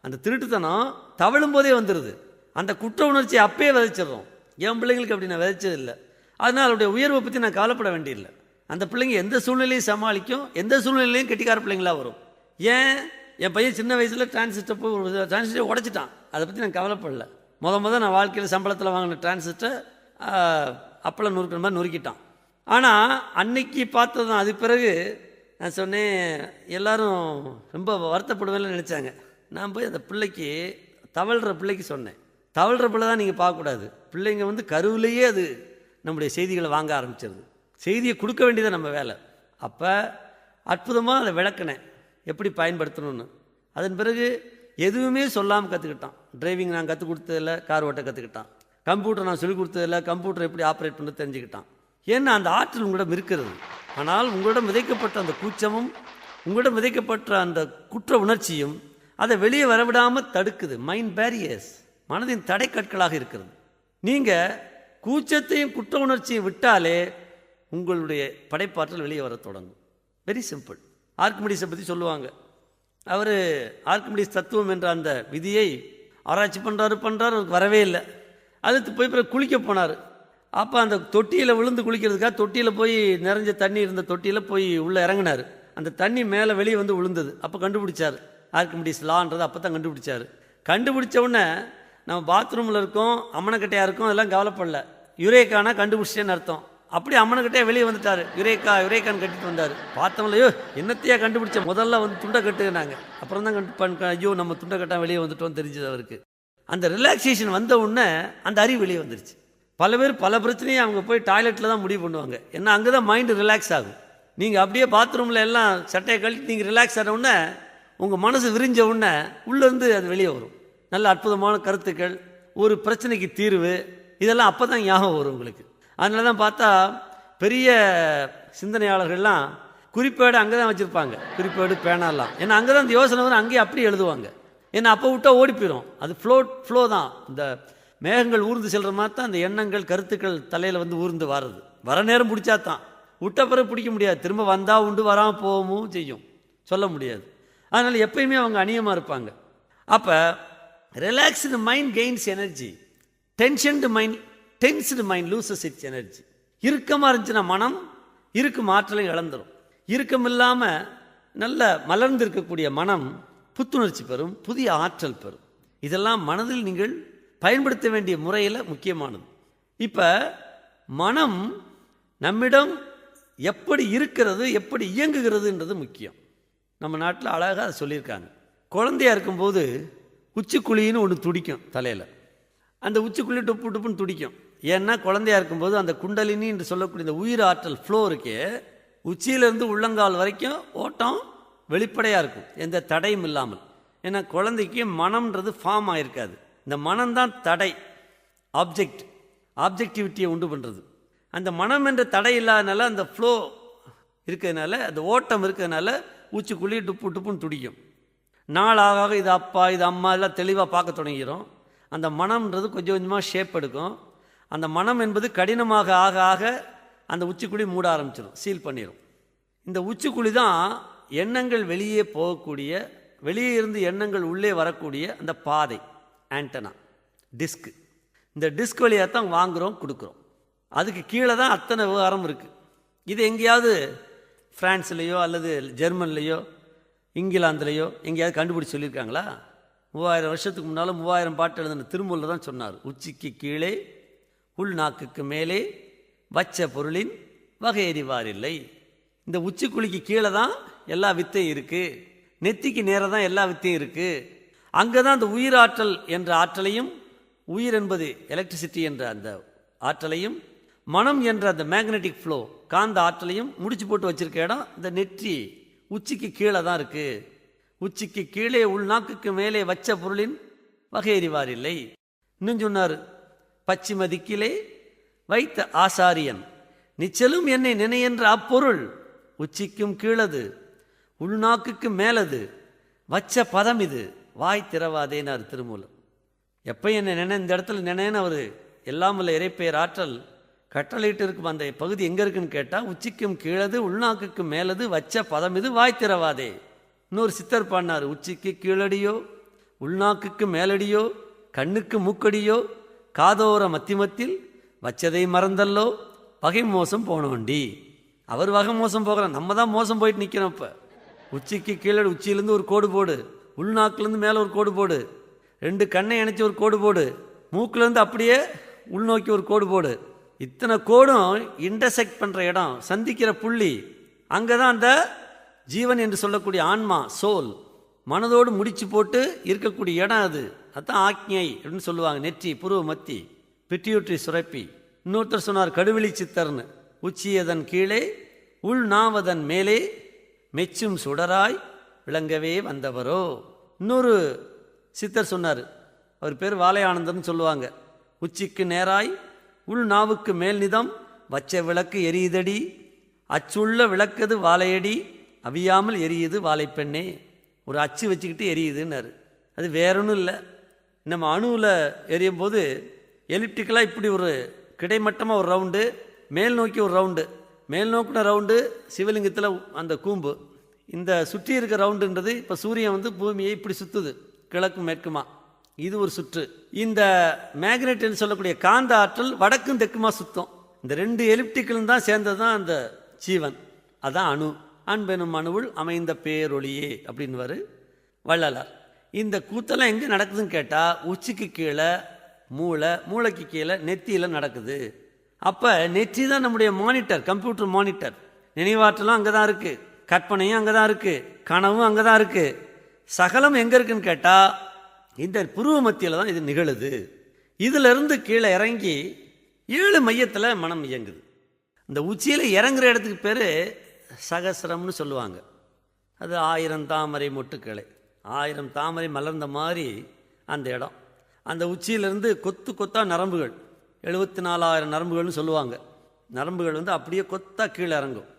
அந்த திருட்டுத்தனம் தவழும் போதே வந்துடுது. அந்த குற்ற உணர்ச்சியை அப்பயே விதைச்சிடுறோம். என் பிள்ளைங்களுக்கு அப்படி நான் விதைச்சதில்லை. அதனால் அவருடைய உயர்வை பற்றி நான் கவலைப்பட வேண்டியதில்லை. அந்த பிள்ளைங்க எந்த சூழ்நிலையும் சமாளிக்கும், எந்த சூழ்நிலையும் கெட்டிக்கார பிள்ளைங்களாக வரும். ஏன், என் பையன் சின்ன வயசில் டிரான்சிஸ்டர் உடைச்சிட்டான், அதை பற்றி நான் கவலைப்படல. நான் வாழ்க்கையில் சம்பளத்தில் வாங்கின டிரான்சிஸ்டர் அப்பளம் நொறுக்கிற மாதிரி நொறுக்கிட்டான். ஆனால் அன்னைக்கு பார்த்தது தான். அது பிறகு நான் சொன்னேன், எல்லோரும் ரொம்ப வருத்தப்படுவேன்னு நினச்சாங்க. நான் போய் அந்த பிள்ளைக்கு, தவழ்கிற பிள்ளைக்கு சொன்னேன், தவழ்கிற பிள்ளை தான் நீங்கள் பார்க்கக்கூடாது. பிள்ளைங்க கருவிலேயே அது நம்முடைய செய்திகளை வாங்க ஆரம்பிச்சிருது. செய்தியை கொடுக்க வேண்டியதை நம்ம வேலை. அப்போ அற்புதமாக அதை விளக்கினேன், எப்படி பயன்படுத்தணும்னு. அதன் பிறகு எதுவுமே சொல்லாமல் கற்றுக்கிட்டான். டிரைவிங் நான் கற்றுக் கொடுத்ததில்ல, கார் ஓட்ட கற்றுக்கிட்டான். கம்ப்யூட்டர் நான் சொல்லிக் கொடுத்ததில்ல, கம்ப்யூட்டர் எப்படி ஆப்ரேட் பண்ண தெரிஞ்சுக்கிட்டான். ஏன்னா அந்த ஆற்றல் உங்களிடம் இருக்கிறது. ஆனால் உங்களிடம் விதைக்கப்பட்ட அந்த கூச்சமும், உங்களிடம் விதைக்கப்பட்ட அந்த குற்ற உணர்ச்சியும் அதை வெளியே வரவிடாமல் தடுக்குது. மைண்ட் பேரியர்ஸ், மனதின் தடை கற்களாக இருக்கிறது. நீங்கள் கூச்சத்தையும் குற்ற உணர்ச்சியும் விட்டாலே உங்களுடைய படைப்பாற்றல் வெளியே வர தொடங்கும். Very simple. ஆர்க்கிமிடிஸை பற்றி சொல்லுவாங்க. அவர் ஆர்க்கிமிடிஸ் தத்துவம் என்ற அந்த விதியை ஆராய்ச்சி பண்ணுறாரு, அவருக்கு வரவே இல்லை. அதுக்கு போய் பிறகு குளிக்க போனார். அப்போ அந்த தொட்டியில் விழுந்து குளிக்கிறதுக்காக தொட்டியில் போய் நிறைஞ்ச தண்ணி இருந்த தொட்டியில் போய் உள்ளே இறங்கினார். அந்த தண்ணி மேலே வெளியே வந்து விழுந்தது. அப்போ கண்டுபிடிச்சார், ஆர்க்கிமிடிஸ் லான்றது அப்போ தான் கண்டுபிடிச்சார். கண்டுபிடிச்ச உடனே நம்ம பாத்ரூமில் இருக்கோம், அம்மனக்கட்டையாக இருக்கும், அதெல்லாம் கவலைப்படல. யுரேக்கானா கண்டுபிடிச்சேன்னு அர்த்தம். அப்படி அம்மனக்கட்டையாக வெளியே வந்துட்டார். யுரேக்கான்னு கட்டிட்டு வந்தார். பார்த்தவங்களையோ என்னத்தையா கண்டுபிடிச்ச, முதல்ல துண்டை கட்டுனாங்க. அப்புறம் தான் ஐயோ நம்ம துண்டை கட்டாக வெளியே வந்துட்டோம் தெரிஞ்சது அவருக்கு. அந்த ரிலாக்ஸேஷன் வந்த உடனே அந்த அறிவு வெளியே வந்துருச்சு. பல பேர் பல பிரச்சனையும் அவங்க போய் டாய்லெட்டில் தான் முடிவு பண்ணுவாங்க. ஏன்னா அங்கே தான் மைண்டு ரிலாக்ஸ் ஆகும். நீங்கள் அப்படியே பாத்ரூமில் எல்லாம் சட்டையை கழித்து நீங்கள் ரிலாக்ஸ் ஆன உடனே உங்கள் மனசு விரிஞ்ச உடனே உள்ளேருந்து அது வெளியே வரும். நல்ல அற்புதமான கருத்துக்கள், ஒரு பிரச்சனைக்கு தீர்வு, இதெல்லாம் அப்போ தான் ஞாபகம் வரும் உங்களுக்கு. அதனால தான் பார்த்தா பெரிய சிந்தனையாளர்கள்லாம் குறிப்பேடு அங்கே தான் வச்சுருப்பாங்க, குறிப்பேடு பேனாலாம். ஏன்னா அங்கே தான் அந்த யோசனை வரும், அங்கேயே அப்படியே எழுதுவாங்க. ஏன்னா அப்போ விட்டால் ஓடி போயிடும். அது ஃப்ளோ தான். இந்த மேகங்கள் ஊர்ந்து செல்கிற மாதிரி தான் அந்த எண்ணங்கள் கருத்துக்கள் தலையில் ஊர்ந்து வர்றது. வர நேரம் பிடிச்சா தான், விட்ட பிறகு பிடிக்க முடியாது. திரும்ப வந்தால் உண்டு, வராமல் போகவும் செய்யும், சொல்ல முடியாது. அதனால் எப்பயுமே அவங்க அநியமாக இருப்பாங்க. அப்போ relaxed mind gains energy, tensioned mind loses its energy. இறுக்கமாக இருந்துச்சுன்னா மனம் இருக்கும் ஆற்றலை இழந்துடும். இறுக்கமில்லாமல் நல்ல மலர்ந்திருக்கக்கூடிய மனம் புத்துணர்ச்சி பெறும், புதிய ஆற்றல் பெறும். இதெல்லாம் மனதில் நீங்கள் பயன்படுத்த வேண்டிய முறையில் முக்கியமானது. இப்போ மனம் நம்மிடம் எப்படி இருக்கிறது, எப்படி இயங்குகிறதுன்றது முக்கியம். நம்ம நாட்டில் அழகாக அதை சொல்லியிருக்காங்க. குழந்தையா இருக்கும்போது உச்சிக்குழின்னு ஒன்று துடிக்கும் தலையில். அந்த உச்சிக்குழி டொப்பு டொப்புன்னு துடிக்கும். ஏன்னா குழந்தையா இருக்கும்போது அந்த குண்டலினி என்று சொல்லக்கூடிய இந்த உயிர் ஆற்றல் ஃப்ளோ இருக்கே, உச்சியிலேருந்து உள்ளங்கால் வரைக்கும் ஓட்டம் வெளிப்படையாக இருக்கும், எந்த தடையும் இல்லாமல். ஏன்னா குழந்தைக்கு மனம்ன்றது ஃபார்ம் ஆகிருக்காது. இந்த மனம்தான் தடை, ஆப்ஜெக்டிவிட்டியை உண்டு பண்ணுறது. அந்த மனம் என்ற தடை இல்லாதனால, அந்த ஃப்ளோ இருக்கிறதுனால, அந்த ஓட்டம் இருக்கிறதுனால ஊச்சிக்குள்ளி டுப்பு டுப்புன்னு துடிக்கும். நாள் ஆக ஆக இது அப்பா இது அம்மா எல்லாம் தெளிவாக பார்க்க தொடங்கிடும். அந்த மனம்ன்றது கொஞ்சம் கொஞ்சமாக ஷேப் எடுக்கும். அந்த மனம் என்பது கடினமாக ஆக ஆக அந்த உச்சிக்குழி மூட ஆரம்பிச்சிடும், சீல் பண்ணிடும். இந்த உச்சிக்குழி தான் எண்ணங்கள் வெளியே போகக்கூடிய, வெளியே இருந்து எண்ணங்கள் உள்ளே வரக்கூடிய அந்த பாதை, ஆண்டனா, டிஸ்க். இந்த டிஸ்க் வழியாக தான் வாங்குகிறோம், கொடுக்குறோம். அதுக்கு கீழே தான் அத்தனை விவகாரம் இருக்குது. இது எங்கேயாவது ஃப்ரான்ஸ்லேயோ அல்லது ஜெர்மன்லேயோ இங்கிலாந்துலேயோ எங்கேயாவது கண்டுபிடிச்சி சொல்லியிருக்காங்களா? 3000 வருஷத்துக்கு முன்னால் 3000 பாட்டு எழுதின திருமூலில் தான் சொன்னார். உச்சிக்கு கீழே உள்நாக்குக்கு மேலே வச்ச பொருளின் வகையறிவாரில்லை. இந்த உச்சிக்குழிக்கு கீழே தான் எல்லா வித்தையும் இருக்குது, நெத்திக்கு நேராக தான் எல்லா வித்தையும் இருக்குது. அங்கே தான் அந்த உயிர் ஆற்றல் என்ற ஆற்றலையும், உயிர் என்பது எலக்ட்ரிசிட்டி என்ற அந்த ஆற்றலையும், மனம் என்ற அந்த மேக்னெட்டிக் ஃப்ளோ காந்த ஆற்றலையும் முடிச்சு போட்டு வச்சிருக்க இடம் இந்த நெற்றி உச்சிக்கு கீழே தான் இருக்குது. உச்சிக்கு கீழே உள்நாக்குக்கு மேலே வச்ச பொருளின் வகையறிவாரில்லை. இன்னும் சொன்னார், பச்சிம திக்கிலே வைத்த ஆசாரியன் நிச்சலும் என்னை நினையென்ற அப்பொருள் உச்சிக்கும் கீழது உள்நாக்குக்கு மேலது வச்ச பதம் இது வாய் திறவாதேனார் திருமூலம். எப்போ என்னை நினை, இந்த இடத்துல நினைன்னு அவர் எல்லாம் உள்ள இறைப்பெயர் ஆற்றல் கட்டளையிட்டு இருக்கும். அந்த பகுதி எங்கே இருக்குன்னு கேட்டால் உச்சிக்கும் கீழது உள்நாக்குக்கு மேலது வச்ச பதம் இது வாய் திறவாதே. இன்னொரு சித்தர் பாடினார், உச்சிக்கு கீழடியோ உள்நாக்குக்கு மேலடியோ கண்ணுக்கு மூக்கடியோ காதோர மத்திமத்தில் வச்சதை மறந்தல்லோ வகை மோசம் போனோண்டி. அவர் வகை மோசம் போகிறார், நம்ம தான் மோசம் போயிட்டு நிற்கிறோம். இப்போ உச்சிக்கு கீழே, உச்சியிலேருந்து ஒரு கோடு போடு, உள்நாக்குலேருந்து மேலே ஒரு கோடு போடு, 2 கண்ணை இணைச்சி ஒரு கோடு போடு, மூக்குலேருந்து அப்படியே உள்நோக்கி ஒரு கோடு போடு. இத்தனை கோடும் இன்டர்செக்ட் பண்ணுற இடம், சந்திக்கிற புள்ளி, அங்கே தான் அந்த ஜீவன் என்று சொல்லக்கூடிய ஆன்மா, சோல், மனதோடு முடிச்சு போட்டு இருக்கக்கூடிய இடம் அது. அதுதான் ஆக்ஞை அப்படின்னு சொல்லுவாங்க. நெற்றி, புருவ மத்தி, பிட்யூட்ரி சுரப்பி. இன்னொருத்தர் சொன்னார் கடுவெளி சித்தர்னு, உச்சியதன் கீழே உள் நாவதன் மேலே மெச்சும் சுடராய் விளங்கவே வந்தவரோ. இன்னொரு சித்தர் சொன்னார், அவர் பேர் வாழையானந்தர்னு சொல்லுவாங்க. உச்சிக்கு நேராய் உள் நாவுக்கு மேல் நிதம் வச்ச விளக்கு எரியுதடி அச்சுள்ள விளக்கது வாழையடி அவியாமல் எரியுது வாழைப்பெண்ணே. ஒரு அச்சு வச்சுக்கிட்டு எரியுதுன்னாரு. அது வேற ஒன்றும் இல்லை, நம்ம அணுவில் எரியும் போது எலிப்டிக்கலாக இப்படி ஒரு கிடைமட்டமாக ஒரு ரவுண்டு, மேல் நோக்கி ஒரு ரவுண்டு, மேல் நோக்கின ரவுண்டு சிவலிங்கத்தில் அந்த கூம்பு, இந்த சுற்றி இருக்க ரவுண்டுன்றது இப்போ சூரியன் வந்து பூமியை இப்படி சுற்றுது கிழக்கு மேற்குமா, இது ஒரு சுற்று. இந்த மேக்னெட்னு சொல்லக்கூடிய காந்த ஆற்றல் வடக்கும் தெற்குமா சுத்தம். இந்த 2 எலிப்டிக்கலும் தான் சேர்ந்தது தான் அந்த ஜீவன், அதான் அணு. அன்பெனும் அணுவுள் அமைந்த பேரொளியே அப்படின்வார் வள்ளலார். இந்த கூத்தெல்லாம் எங்கே நடக்குதுன்னு கேட்டால் உச்சிக்கு கீழே மூளை, மூளைக்கு கீழே நெத்தியில் நடக்குது. அப்போ நெற்றி தான் நம்முடைய மானிட்டர், கம்ப்யூட்டர் மானிட்டர். நினைவாற்றலும் அங்கே தான் இருக்குது, கற்பனையும் அங்கே தான் இருக்குது, கனவும் அங்கே தான் இருக்குது. சகலம் எங்கே இருக்குன்னு கேட்டால் இந்த புருவ மத்தியில் தான் இது நிகழுது. இதிலிருந்து கீழே இறங்கி 7 மையத்தில் மனம் இயங்குது. இந்த உச்சியில் இறங்குற இடத்துக்கு பேர் சகசிரம்னு சொல்லுவாங்க. அது 1000 தாமரை மொட்டுக்களை, 1000 தாமரை மலர்ந்த மாதிரி அந்த இடம். அந்த உச்சியிலிருந்து கொத்து கொத்தா நரம்புகள், 74,000 நரம்புகள்னு சொல்லுவாங்க. நரம்புகள் வந்து அப்படியே கொத்தா கீழே இறங்கும்.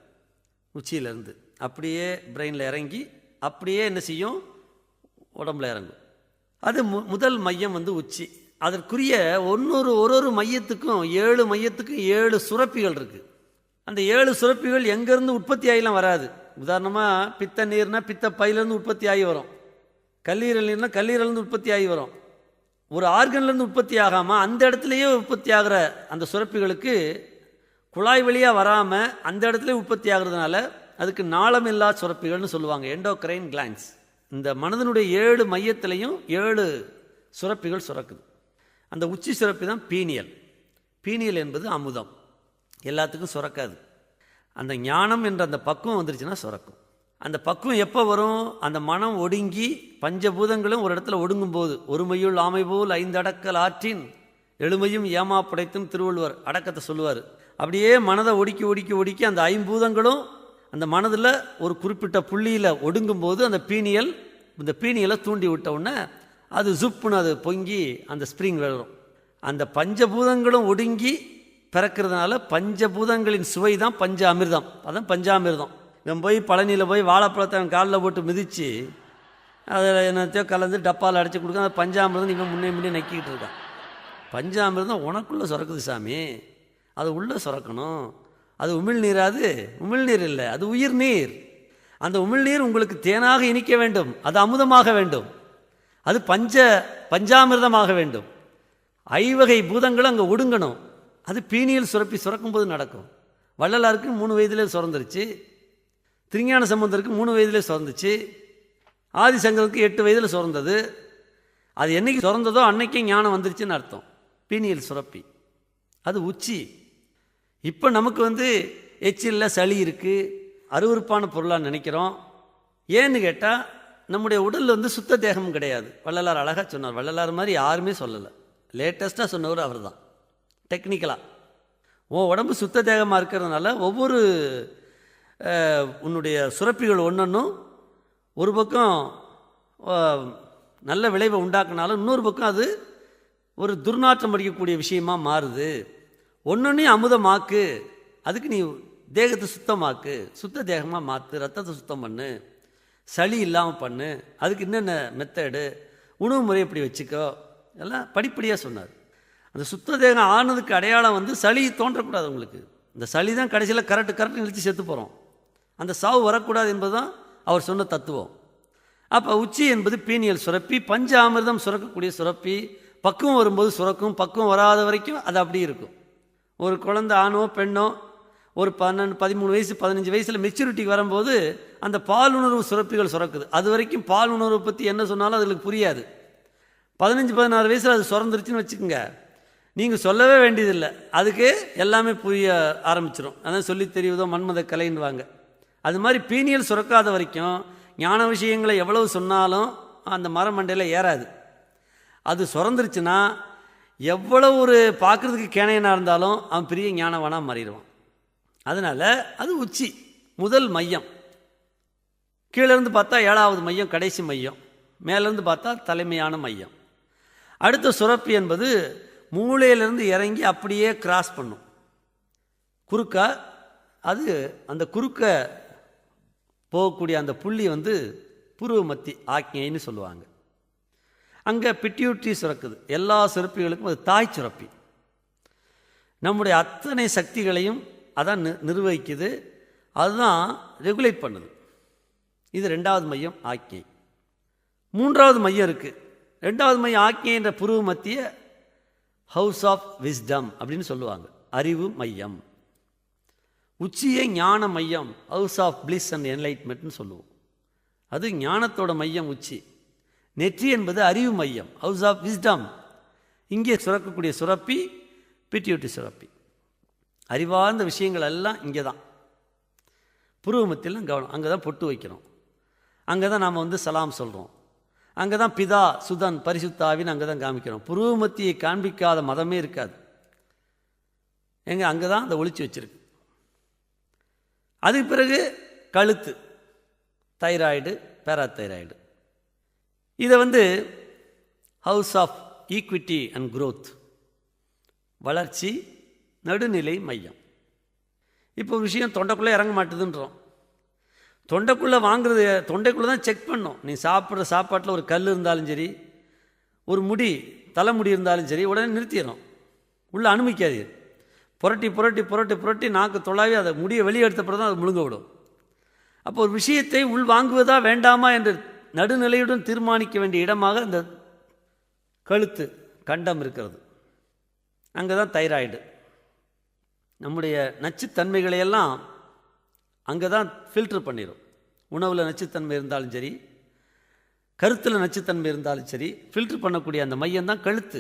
உச்சியிலேருந்து அப்படியே பிரெயினில் இறங்கி அப்படியே என்ன செய்யும், உடம்புல இறங்கும். அது முதல் மையம் வந்து உச்சி. அதற்குரிய ஒரு மையத்துக்கும் 7 மையத்துக்கும் 7 சுரப்பிகள் இருக்குது. அந்த 7 சுரப்பிகள் எங்கேருந்து உற்பத்தி ஆகிலாம் வராது. உதாரணமாக பித்த நீர்னா பித்த பையிலேருந்து உற்பத்தி ஆகி வரும், கல்லீரல் நீர்னா கல்லீரலேருந்து உற்பத்தி ஆகி வரும். ஒரு ஆர்கன்லேருந்து உற்பத்தி ஆகாமல் அந்த இடத்துலையே உற்பத்தி ஆகிற அந்த சுரப்பிகளுக்கு குழாய் வழியாக வராமல் அந்த இடத்துல உற்பத்தி ஆகிறதுனால அதுக்கு நாளமில்லா சுரப்பிகள்னு சொல்லுவாங்க, எண்டோக்ரைன் கிளான்ஸ். இந்த மனதனுடைய 7 மையத்திலையும் 7 சுரப்பிகள் சுரக்குது. அந்த உச்சி சுரப்பி தான் பீனியல். பீனியல் என்பது அமுதம், எல்லாத்துக்கும் சுரக்காது. அந்த ஞானம் என்ற அந்த பக்குவம் வந்துருச்சுன்னா சுரக்கும். அந்த பக்குவம் எப்போ வரும்? அந்த மனம் ஒடுங்கி பஞ்சபூதங்களும் ஒரு இடத்துல ஒடுங்கும் போது. ஒருமையுள் ஆமை போல் 5 அடக்கல் ஆற்றின் எழுமையும் ஏமா படைத்தும் திருவள்ளுவர் அடக்கத்தை சொல்லுவார். அப்படியே மனதை ஒடுக்கி ஒடுக்கி ஒடுக்கி அந்த 5 பூதங்களும் அந்த மனதில் ஒரு குறிப்பிட்ட புள்ளியில் ஒடுங்கும் போது அந்த இந்த பீனியலை தூண்டி விட்ட உடனே அது ஜுப்புன்னு அது பொங்கி அந்த ஸ்ப்ரிங் வரும். அந்த பஞ்சபூதங்களும் ஒடுங்கி பிறக்கிறதுனால பஞ்சபூதங்களின் சுவை தான் பஞ்ச அமிர்தம். அதான் பஞ்சாமிர்தம். இவன் போய் பழனியில் போய் வாழைப்பழத்தை அவன் காலில் போட்டு மிதித்து அதில் என்னத்தையோ கலந்து டப்பாவில் அடைச்சி கொடுக்க, அந்த பஞ்சாமிர்தம் இவன் முன்னே நக்கிக்கிட்டு இருக்கான். பஞ்சாமிர்தம் உனக்குள்ளே சுரக்குது சாமி, அது உள்ளே சுரக்கணும். அது உமிழ்நீர், அது உமிழ்நீர் இல்லை, அது உயிர் நீர். அந்த உமிழ்நீர் உங்களுக்கு தேனாக இனிக்க வேண்டும், அது அமுதமாக வேண்டும், அது பஞ்சாமிர்தமாக வேண்டும். 5 வகை பூதங்களும் அங்கே ஒடுங்கணும். அது பீனியல் சுரப்பி சுரக்கும்போது நடக்கும். வள்ளலாருக்கு 3 வயதிலே சுரந்துருச்சு, திருஞான சம்பந்தருக்கு 3 வயதிலே சுரந்துச்சு, ஆதிசங்கருக்கு 8 வயதில் சுரந்தது. அது என்னைக்கு சுரந்ததோ அன்னைக்கே ஞானம் வந்துருச்சுன்னு அர்த்தம். பீனியல் சுரப்பி அது உச்சி. இப்போ நமக்கு எச்சில்ல சளி இருக்குது, அருவருப்பான பொருளாக நினைக்கிறோம். ஏன்னு கேட்டால் நம்முடைய உடலில் சுத்த தேகம் கிடையாது. வள்ளலார் அழகாக சொன்னார். வள்ளலார் மாதிரி யாருமே சொல்லலை, லேட்டஸ்ட்டாக சொன்னவர் அவர் தான். டெக்னிக்கலாக உன் உடம்பு சுத்த தேகமாக இருக்கிறதுனால ஒவ்வொரு உன்னுடைய சுரப்பிகள் ஒன்றொன்றும் ஒரு பக்கம் நல்ல விளைவை உண்டாக்குனாலும் இன்னொரு பக்கம் அது ஒரு துர்நாற்றம் அடிக்கக்கூடிய விஷயமாக மாறுது. ஒன்னொன்னையும் அமுதமாக்கு, அதுக்கு நீ தேகத்தை சுத்தமாக்கு, சுத்த தேகமாக மாற்று, ரத்தத்தை சுத்தம் பண்ணு, சளி இல்லாமல் பண்ணு, அதுக்கு என்னென்ன மெத்தடு, உணவு முறை எப்படி வச்சுக்கோ, எல்லாம் படிப்படியாக சொன்னார். அந்த சுத்த தேகம் ஆனதுக்கு அடையாளம் சளி தோன்றக்கூடாது உங்களுக்கு. இந்த சளி தான் கடைசியில் கரெக்டு நிறுத்தி செத்து போகிறோம். அந்த சாவு வரக்கூடாது என்பது தான் அவர் சொன்ன தத்துவம். அப்போ உச்சி என்பது பீனியல் சுரப்பி, பஞ்ச அமிர்தம் சுரக்கக்கூடிய சுரப்பி. பக்குவம் வரும்போது சுரக்கும், பக்குவம் வராத வரைக்கும் அது அப்படி இருக்கும். ஒரு குழந்தை ஆணோ பெண்ணோ ஒரு 12, 13 வயசு 15 வயசில் மெச்சூரிட்டிக்கு வரும்போது அந்த பாலுணர்வு சுரப்பிகள் சுரக்குது. அது வரைக்கும் பால் உணர்வை பற்றி என்ன சொன்னாலும் அதுக்கு புரியாது. 15, 16 வயசில் அது சுரந்துருச்சுன்னு வச்சுக்கோங்க, நீங்கள் சொல்லவே வேண்டியதில்லை, அதுக்கு எல்லாமே புரிய ஆரம்பிச்சிடும். அதான் சொல்லி தெரியுதோ மன்மத கலைன்னுவாங்க. அது மாதிரி பீனியல் சுரக்காத வரைக்கும் ஞான விஷயங்களை எவ்வளவு சொன்னாலும் அந்த மரமண்டையில் ஏறாது. அது சுரந்துருச்சுன்னா எவ்வளோ ஒரு பார்க்குறதுக்கு கேனையனாக இருந்தாலும் அவன் பெரிய ஞானவானாக மாறிடுவான். அதனால் அது உச்சி, முதல் மையம். கீழேருந்து பார்த்தா 7வது மையம், கடைசி மையம். மேலேருந்து பார்த்தா தலைமையான மையம். அடுத்த சுரப்பி என்பது மூளையிலேருந்து இறங்கி அப்படியே கிராஸ் பண்ணும் குறுக்கா. அது அந்த குறுக்க போகக்கூடிய அந்த புள்ளி புருவ மத்தி ஆக்ஞைன்னு சொல்லுவாங்க. அங்கே பிட்யூட்ரி சுரக்குது. எல்லா சுரப்பிகளுக்கும் அது தாய் சுரப்பி. நம்முடைய அத்தனை சக்திகளையும் அதான் நிர்வகிக்குது, அதுதான் ரெகுலேட் பண்ணுது. இது 2வது மையம் ஆக்ஞை. 3வது மையம் இருக்குது. 2வது மையம் ஆக்ஞை என்ற புருவ மத்திய ஹவுஸ் ஆஃப் விஸ்டம் அப்படின்னு சொல்லுவாங்க, அறிவு மையம். உச்சியை ஞான மையம், ஹவுஸ் ஆஃப் பிளிஸ் அண்ட் என்லைட்மெண்ட்னு சொல்லுவோம். அது ஞானத்தோட மையம் உச்சி. நெற்றி என்பது அறிவு மையம், ஹவுஸ் ஆஃப் விஸ்டம். இங்கே சுரக்கக்கூடிய சுரப்பி பிட்யூட்டரி சுரப்பி. அறிவார்ந்த விஷயங்கள் எல்லாம் இங்கே தான். புருவமத்திலும் கவனம், அங்கே தான் பொட்டு வைக்கிறோம், அங்கே தான் நாம் சலாம் சொல்கிறோம், அங்கே தான் பிதா சுதன் பரிசுத்தாவின்னு அங்கே தான் காமிக்கிறோம். புருவமத்தியை காண்பிக்காத மதமே இருக்காது. அங்கே தான் அதை ஒளிச்சு வச்சிருக்கு. அதுக்கு பிறகு கழுத்து, தைராய்டு, பேராதைராய்டு. இதை house of equity and growth, வளர்ச்சி நடுநிலை மையம். இப்போ விஷயம் தொண்டைக்குள்ளே இறங்க மாட்டுதுன்றோம். தொண்டைக்குள்ளே வாங்குறது, தொண்டைக்குள்ளே தான் செக் பண்ணோம். நீ சாப்பிட்ற சாப்பாட்டில் ஒரு கல் இருந்தாலும் சரி, ஒரு முடி தலைமுடி இருந்தாலும் சரி, உடனே நிறுத்திடணும், உள்ளே அனுமதிக்காது. புரட்டி புரட்டி புரட்டி புரட்டி நாக்கு தொலாவி அதை முடியை வெளியே எடுத்த பிறகு தான் அதை முழுங்க விடும். அப்போ ஒரு விஷயத்தை உள் வாங்குவதா வேண்டாமா என்று நடுநிலையுடன் தீர்மானிக்க வேண்டிய இடமாக இந்த கழுத்து கண்டம் இருக்கிறது. அங்கே தான் தைராய்டு நம்முடைய நச்சுத்தன்மைகளையெல்லாம் அங்கே தான் ஃபில்டர் பண்ணிடும். உணவில் நச்சுத்தன்மை இருந்தாலும் சரி, கருத்தில் நச்சுத்தன்மை இருந்தாலும் சரி, ஃபில்டர் பண்ணக்கூடிய அந்த மையம் தான் கழுத்து.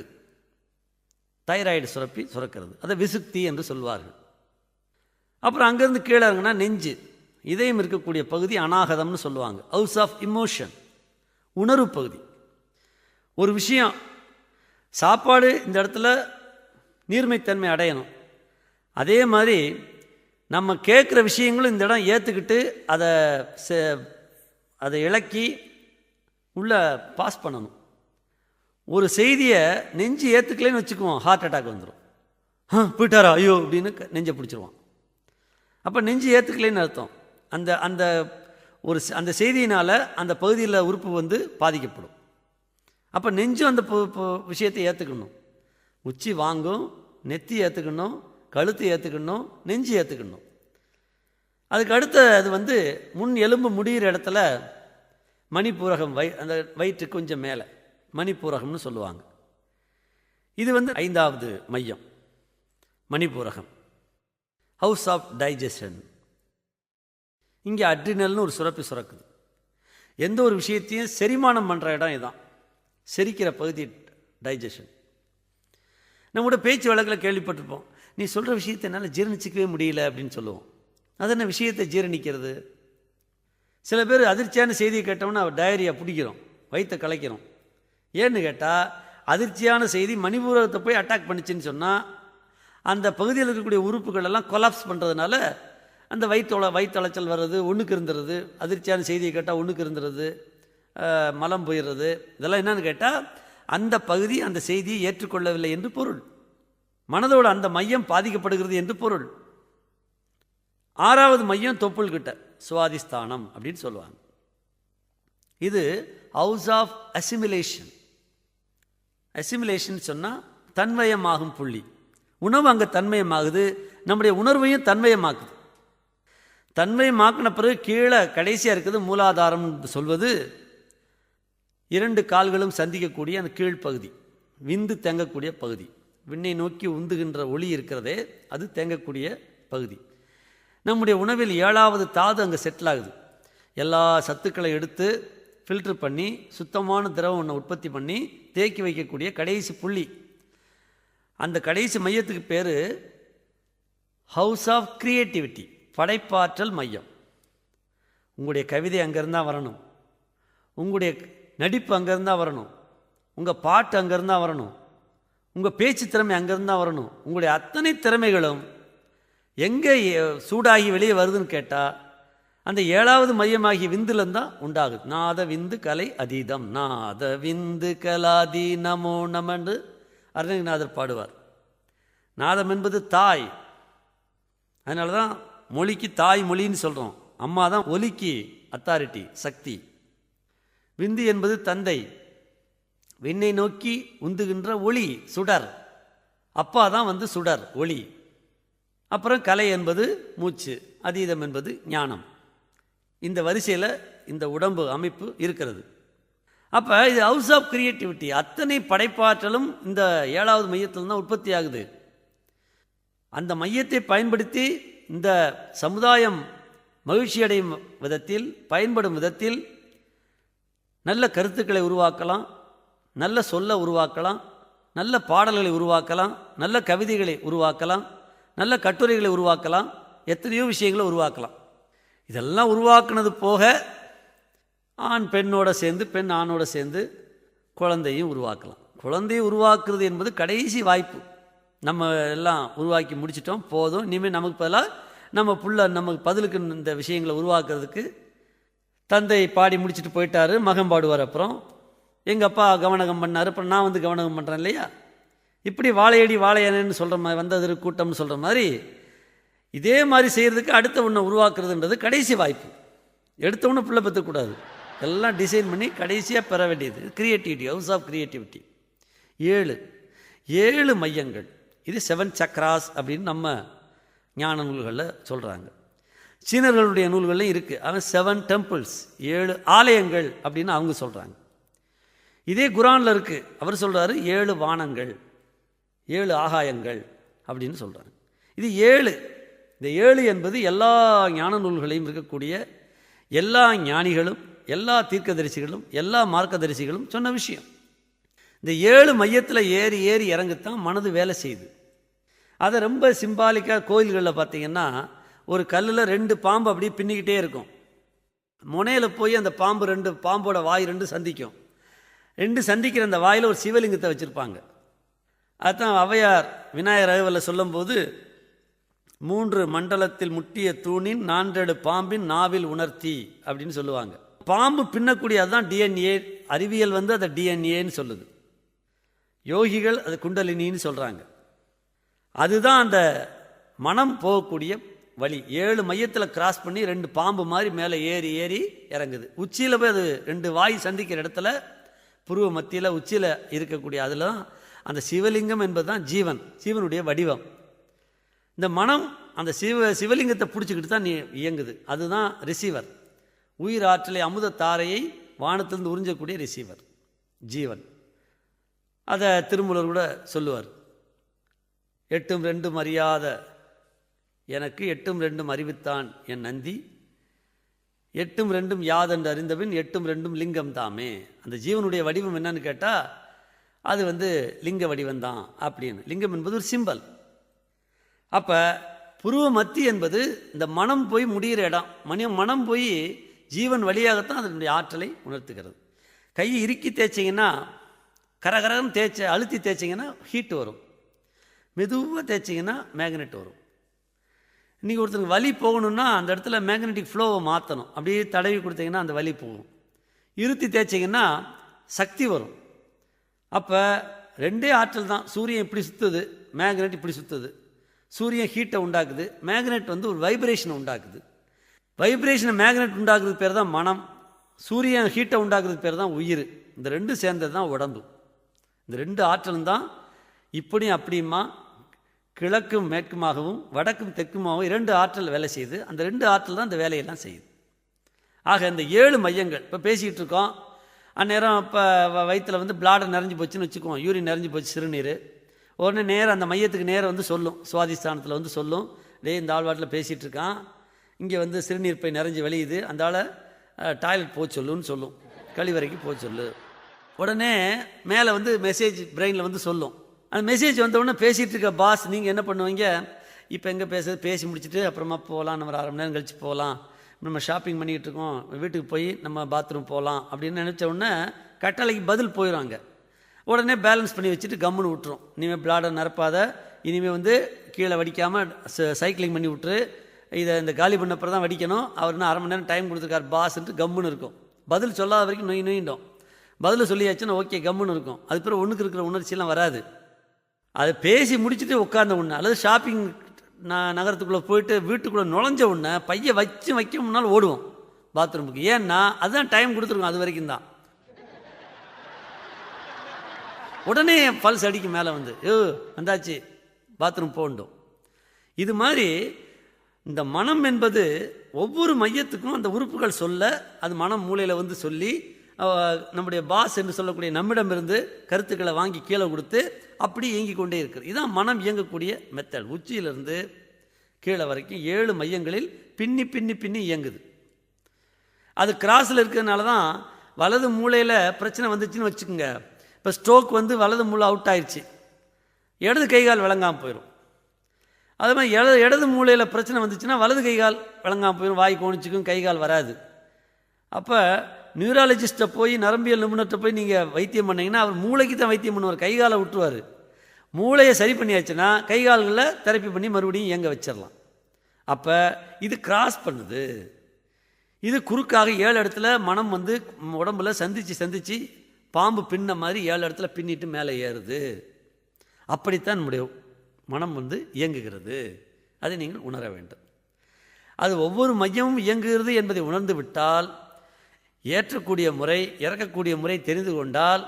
தைராய்டு சுரப்பி சுரக்கிறது, அதை விசுக்தி என்று சொல்வார்கள். அப்புறம் அங்கேருந்து கீழே இறங்கினா நெஞ்சு, இதயம் இருக்கக்கூடிய பகுதி அநாகதம்னு சொல்லுவாங்க. ஹவுஸ் ஆஃப் இமோஷன், உணர்வு பகுதி. ஒரு விஷயம், சாப்பாடு இந்த இடத்துல நீர்மைத்தன்மை அடையணும். அதே மாதிரி நம்ம கேட்குற விஷயங்களும் இந்த இடம் ஏற்றுக்கிட்டு அதை இலக்கி உள்ளே பாஸ் பண்ணணும். ஒரு செய்தியை நெஞ்சு ஏற்றுக்கலைன்னு வச்சுக்குவோம், ஹார்ட் அட்டாக் வந்துடும். போயிட்டாரா ஐயோ அப்படின்னு நெஞ்சை பிடிச்சிருவான். அப்போ நெஞ்சு ஏற்றுக்கலைன்னு அர்த்தம். அந்த செய்தியினால் அந்த பகுதியில் உறுப்பு வந்து பாதிக்கப்படும். அப்போ நெஞ்சு அந்த விஷயத்தை ஏற்றுக்கணும். உச்சி வாங்கும், நெத்தி ஏற்றுக்கணும், கழுத்து ஏற்றுக்கணும், நெஞ்சு ஏற்றுக்கணும். அதுக்கு அடுத்த அது வந்து முன் எலும்பு முடிகிற இடத்துல மணிப்பூரகம், அந்த வயிற்றுக்கு கொஞ்சம் மேலே மணிப்பூரகம்னு சொல்லுவாங்க. இது வந்து 5வது மையம், மணிப்பூரகம், ஹவுஸ் ஆஃப் டைஜஷன். இங்கே அட்ரினல்னு ஒரு சுரப்பி சுரக்குது. எந்த ஒரு விஷயத்தையும் செரிமானம் பண்ணுற இடம் இதுதான், செரிக்கிற பகுதி டைஜஷன். நம்மளோட பேச்சு வழக்கில் கேள்விப்பட்டிருப்போம், நீ சொல்கிற விஷயத்தை என்னால் ஜீரணிச்சிக்கவே முடியல அப்படின்னு சொல்லுவோம். அது என்ன விஷயத்தை ஜீரணிக்கிறது? சில பேர் அதிர்ச்சியான செய்தியை கேட்டோம்னா டயரியா பிடிக்கிறோம், வயிற்றை கலைக்கிறோம். ஏன்னு கேட்டால், அதிர்ச்சியான செய்தி மணிபூரகத்தை போய் அட்டாக் பண்ணிச்சின்னு சொன்னால் அந்த பகுதியில் இருக்கக்கூடிய உறுப்புகள் எல்லாம் கொலாப்ஸ் பண்ணுறதுனால அந்த வயிற்றலைச்சல் வர்றது, ஒன்றுக்கு இருந்துறது, அதிர்ச்சியான செய்தியை கேட்டால் ஒன்றுக்கு இருந்துறது, மலம் போயிடுறது. இதெல்லாம் என்னன்னு கேட்டால், அந்த பகுதி அந்த செய்தியை ஏற்றுக்கொள்ளவில்லை என்று பொருள். மனதோட அந்த மையம் பாதிக்கப்படுகிறது என்று பொருள். 6வது மையம் தொப்புள் கிட்ட, சுவாதிஸ்தானம் அப்படின்னு சொல்லுவாங்க. இது ஹவுஸ் ஆஃப் அசிமிலேஷன். அசிமிலேஷன் சொன்னால் தன்மயமாகும் புள்ளி. உணவு அங்கே தன்மயமாகுது, நம்முடைய உணர்வையும் தன்மயமாக்குது. தன்மயமாக்கின பிறகு கீழே கடைசியாக இருக்குது மூலாதாரம் சொல்வது, 2 கால்களும் சந்திக்கக்கூடிய அந்த கீழ்ப்பகுதி, விந்து தேங்கக்கூடிய பகுதி. விண்ணை நோக்கி உந்துகின்ற ஒளி இருக்கிறதே, அது தேங்கக்கூடிய பகுதி. நம்முடைய உணவில் 7வது தாது அங்கே செட்டில் ஆகுது. எல்லா சத்துக்களை எடுத்து ஃபில்டர் பண்ணி சுத்தமான திரவம் ஒன்று உற்பத்தி பண்ணி தேக்கி வைக்கக்கூடிய கடைசி புள்ளி. அந்த கடைசி மையத்துக்கு பேர் ஹவுஸ் ஆஃப் கிரியேட்டிவிட்டி, படைப்பாற்றல் மையம். உங்களுடைய கவிதை அங்கேருந்தான் வரணும், உங்களுடைய நடிப்பு அங்கேருந்தான் வரணும், உங்கள் பாட்டு அங்கேருந்தான் வரணும், உங்கள் பேச்சு திறமை அங்கேருந்தான் வரணும். உங்களுடைய அத்தனை திறமைகளும் எங்கே சூடாகி வெளியே வருதுன்னு கேட்டால் அந்த 7வது மையமாகிய விந்துலேருந்து தான் உண்டாகுது. நாத விந்து கலை அதீதம், நாத விந்து கலாதி நமோ நமன்று அருணகிரிநாதர் பாடுவார். நாதம் என்பது தாய், அதனால தான் மொழிக்கு தாய் மொழின்னு சொல்கிறோம். அம்மா தான் ஒலிக்கு அத்தாரிட்டி, சக்தி. விந்து என்பது தந்தை, விண்ணை நோக்கி உந்துகின்ற ஒளி, சுடர். அப்பா தான் வந்து சுடர், ஒளி. அப்புறம் கலை என்பது மூச்சு, அதீதம் என்பது ஞானம். இந்த வரிசையில் இந்த உடம்பு அமைப்பு இருக்கிறது. அப்போ இது ஹவுஸ் ஆஃப் கிரியேட்டிவிட்டி. அத்தனை படைப்பாற்றலும் இந்த 7வது மையத்தில் தான் உற்பத்தி ஆகுது. அந்த மையத்தை பயன்படுத்தி இந்த சமுதாயம் மகிழ்ச்சியடையும் விதத்தில், பயன்படும் விதத்தில் நல்ல கருத்துக்களை உருவாக்கலாம், நல்ல சொல்ல உருவாக்கலாம், நல்ல பாடல்களை உருவாக்கலாம், நல்ல கவிதைகளை உருவாக்கலாம், நல்ல கட்டுரைகளை உருவாக்கலாம், எத்தனையோ விஷயங்களை உருவாக்கலாம். இதெல்லாம் உருவாக்குனது போக ஆண் பெண்ணோட சேர்ந்து, பெண் ஆணோட சேர்ந்து குழந்தையும் உருவாக்கலாம். குழந்தையை உருவாக்குறது என்பது கடைசி வாய்ப்பு. நம்ம எல்லாம் உருவாக்கி முடிச்சிட்டோம், போதும். இனிமேல் நமக்கு பதிலாக நம்ம புள்ள நமக்கு பதிலுக்கு இந்த விஷயங்களை உருவாக்குறதுக்கு தந்தை பாடி முடிச்சுட்டு போயிட்டாரு, மகன் பாடுவார். அப்புறம் எங்கள் அப்பா கவனகம் பண்ணார், அப்புறம் நான் வந்து கவனகம் பண்ணுறேன் இல்லையா? இப்படி வாழையடி வாழையனன்னு சொல்கிற மாதிரி, வந்தது கூட்டம்னு சொல்கிற மாதிரி, இதே மாதிரி செய்கிறதுக்கு அடுத்த ஒன்றை உருவாக்குறதுன்றது கடைசி வாய்ப்பு. எடுத்த ஒன்று பிள்ளை பெற்றக்கூடாது, எல்லாம் டிசைன் பண்ணி கடைசியாக பெற வேண்டியது கிரியேட்டிவிட்டி, ஹவுஸ் ஆஃப் கிரியேட்டிவிட்டி. 7 மையங்கள். இது 7 சக்ராஸ் அப்படின்னு நம்ம ஞான நூல்களில் சொல்கிறாங்க. சீனர்களுடைய நூல்களில் இருக்குது. அவன் 7 டெம்பிள்ஸ், 7 ஆலயங்கள் அப்படின்னு அவங்க சொல்கிறாங்க. இதே குரானில் இருக்குது. அவர் சொல்கிறாரு 7 வானங்கள், 7 ஆகாயங்கள் அப்படின்னு சொல்கிறாங்க. இது 7 இந்த 7 என்பது எல்லா ஞான நூல்களையும் இருக்கக்கூடிய எல்லா ஞானிகளும், எல்லா தீர்க்கதரிசிகளும், எல்லா மார்க்கதரிசிகளும் சொன்ன விஷயம். இந்த 7 மையத்தில் ஏறி ஏறி இறங்குத்தான் மனது வேலை செய்யுது. அதை ரொம்ப சிம்பாலிக்காக கோயில்களில் பார்த்தீங்கன்னா ஒரு கல்லில் 2 பாம்பு அப்படியே பின்னிக்கிட்டே இருக்கும். முனையில் போய் அந்த பாம்பு 2 பாம்போட வாய் 2 சந்திக்கும். 2 சந்திக்கிற அந்த வாயில் ஒரு சிவலிங்கத்தை வச்சுருப்பாங்க. அதுதான் ஔவையார் விநாயகர் அகவலில் சொல்லும்போது 3 மண்டலத்தில் முட்டிய தூணின் 4 பாம்பின் நாவில் உணர்த்தி அப்படின்னு சொல்லுவாங்க. பாம்பு பின்னக்கூடிய அதுதான் டிஎன்ஏ. அறிவியல் அதை டிஎன்ஏன்னு சொல்லுது. யோகிகள் அது குண்டலினின்னு சொல்கிறாங்க. அதுதான் அந்த மனம் போகக்கூடிய வழி. 7 மையத்தில் கிராஸ் பண்ணி 2 பாம்பு மாதிரி மேலே ஏறி ஏறி இறங்குது. உச்சியில் போய் அது 2 வாய் சந்திக்கிற இடத்துல புருவ மத்தியில் உச்சியில் இருக்கக்கூடிய அதில் அந்த சிவலிங்கம் என்பது தான் ஜீவன், ஜீவனுடைய வடிவம். இந்த மனம் அந்த சிவலிங்கத்தை பிடிச்சிக்கிட்டு தான் நீ இயங்குது. அதுதான் ரிசீவர். உயிர் ஆற்றலை அமுத தாரையை வானத்திலிருந்து உறிஞ்சக்கூடிய ரிசீவர் ஜீவன். அதை திருமூலர் கூட சொல்லுவார். 8ம் 2ம் அறியாத எனக்கு 8ம் 2ம் அறிவித்தான் என் நந்தி, 8ம் 2ம் யாதென்று அறிந்தபின் 8ம் 2ம் லிங்கம் தாமே. அந்த ஜீவனுடைய வடிவம் என்னன்னு கேட்டால் அது லிங்க வடிவம்தான் அப்படின்னு. லிங்கம் என்பது ஒரு சிம்பல். அப்போ புருவ மத்தி என்பது இந்த மனம் போய் முடிகிற இடம். மனம் போய் ஜீவன் வழியாகத்தான் அதனுடைய ஆற்றலை உணர்த்துகிறது. கையை இறுக்கி தேய்ச்சிங்கன்னா, கரகரன்னு அழுத்தி தேய்ச்சிங்கன்னா ஹீட் வரும். மெதுவாக தேய்ச்சிங்கன்னா மேக்னெட் வரும். இன்றைக்கி ஒருத்தருக்கு வலி போகணுன்னா அந்த இடத்துல மேக்னெட்டிக் ஃப்ளோவை மாற்றணும். அப்படியே தடவி கொடுத்தீங்கன்னா அந்த வலி போகும். இருத்தி தேய்ச்சிங்கன்னா சக்தி வரும். அப்போ 2 ஆற்றல் தான். சூரியன் இப்படி சுற்றுது, மேக்னெட் இப்படி சுற்றுது. சூரியன் ஹீட்டை உண்டாக்குது, மேக்னெட் ஒரு வைப்ரேஷனை உண்டாக்குது. வைப்ரேஷனை மேக்னெட் உண்டாக்குறது பேர் தான் மனம். சூரியன் ஹீட்டை உண்டாக்குறது பேர் தான் உயிர். இந்த 2 சேர்ந்தது தான் உடம்பு. இந்த 2 ஆற்றலும் தான் இப்படியும் அப்படியுமா, கிழக்கும் மேற்குமாகவும் வடக்கும் தெற்குமாகவும் 2 ஆற்றல் வேலை செய்யுது. அந்த 2 ஆற்றல் தான் இந்த வேலையெல்லாம் செய்யுது. ஆக இந்த 7 மையங்கள் இப்போ பேசிக்கிட்டு இருக்கோம். அந்நேரம் இப்போ வயிற்றில் பிளாடர் நிறைஞ்சு போச்சுன்னு வச்சுக்குவோம். யூரின் நிறைஞ்சு போச்சு, சிறுநீர். உடனே நேரம் அந்த மையத்துக்கு நேரம் சொல்லும், சுவாதிஸ்தானத்தில் சொல்லும், இந்த ஆழ்வாட்டில் பேசிகிட்டு இருக்கான், இங்கே சிறுநீர் பை நிறைஞ்சு வெளியுது, அந்த ஆளை டாய்லெட் போக சொல்லுன்னு சொல்லும், கழிவறைக்கு போக சொல்லு. உடனே மேலே மெசேஜ் பிரெயினில் சொல்லும். அந்த மெசேஜ் வந்தவுடனே பேசிகிட்டு இருக்க பாஸ் நீங்கள் என்ன பண்ணுவீங்க, இப்போ எங்கே பேசி முடிச்சுட்டு அப்புறமா போகலாம், நம்ம 1/2 மணி நேரம் கழிச்சு போகலாம், நம்ம ஷாப்பிங் பண்ணிக்கிட்டு இருக்கோம், வீட்டுக்கு போய் நம்ம பாத்ரூம் போகலாம் அப்படின்னு நினச்ச உடனே கட்டளைக்கு பதில் போயிடுவாங்க. உடனே பேலன்ஸ் பண்ணி வச்சுட்டு கம்முன்னு விட்டுரும். இனிமேல் பிளாடர் நிரப்பாத, இனிமேல் கீழே வடிக்காமல் சைக்கிளிங் பண்ணி விட்டுரு, இதை இந்த காலி பண்ணப்பறம் தான் வடிக்கணும், அவர் இன்னும் 1/2 மணி நேரம் டைம் கொடுத்துருக்கார் பாஸ்ன்ட்டு கம்முன்னு இருக்கும். பதில் சொல்லாத வரைக்கும் நொயிட்டோம். பதில் சொல்லியாச்சுன்னா ஓகே கம்முன்னு இருக்கும். அது பிறகு ஒன்றுக்கு இருக்கிற உணர்ச்சியெல்லாம் வராது. அதை பேசி முடிச்சுட்டு உட்கார்ந்த உடனே, அல்லது ஷாப்பிங் நகரத்துக்குள்ளே போயிட்டு வீட்டுக்குள்ளே நுழைஞ்ச உடனே பையை வைக்க முன்னால் ஓடுவோம் பாத்ரூமுக்கு. ஏன்னா அதுதான் டைம் கொடுத்துருக்கோம், அது வரைக்கும் தான். உடனே பல்ஸ் அடிக்கும் மேலே வந்தாச்சு பாத்ரூம் போகணும். இது மாதிரி இந்த மனம் என்பது ஒவ்வொரு மையத்துக்கும் அந்த உறுப்புகள் சொல்ல, அது மனம் மூளையில் சொல்லி நம்முடைய பாஸ் என்று சொல்லக்கூடிய நம்மிடமிருந்து கருத்துக்களை வாங்கி கீழே கொடுத்து அப்படி இயங்கிக் கொண்டே இருக்குது. இதுதான் மனம் இயங்கக்கூடிய மெத்தட். உச்சியிலிருந்து கீழே வரைக்கும் 7 மையங்களில் பின்னி பின்னி பின்னி இயங்குது. அது கிராஸில் இருக்கிறதுனால தான் வலது மூளையில் பிரச்சனை வந்துச்சுன்னு வச்சுக்கோங்க. இப்போ ஸ்ட்ரோக் வலது மூளை அவுட் ஆயிடுச்சு, இடது கைகால் விளங்காமல் போயிடும். அது மாதிரி இடது மூளையில் பிரச்சனை வந்துச்சுன்னா வலது கைகால் விளங்காமல் போயிடும், வாய் கோணிச்சுக்கும், கைகால் வராது. அப்போ நியூராலஜிஸ்ட்டை போய், நரம்பியல் நிபுணர்கிட்ட போய் நீங்கள் வைத்தியம் பண்ணிங்கன்னா அவர் மூளைக்கு தான் வைத்தியம் பண்ணுவார், கைகாலை விட்டுருவார். மூளையை சரி பண்ணியாச்சுன்னா கைகால்களில் தெரப்பி பண்ணி மறுபடியும் இயங்க வச்சிடலாம். அப்போ இது கிராஸ் பண்ணுது. இது குறுக்காக 7 இடத்துல மனம் உடம்புல சந்திச்சு பாம்பு பின்ன மாதிரி 7 இடத்துல பின்னிட்டு மேலே ஏறுது. அப்படித்தான் நம்முடைய மனம் இயங்குகிறது. அதை நீங்கள் உணர வேண்டும். அது ஒவ்வொரு மையமும் இயங்குகிறது என்பதை உணர்ந்து விட்டால், ஏற்றக்கூடிய முறை இறக்கக்கூடிய முறை தெரிந்து கொண்டால்,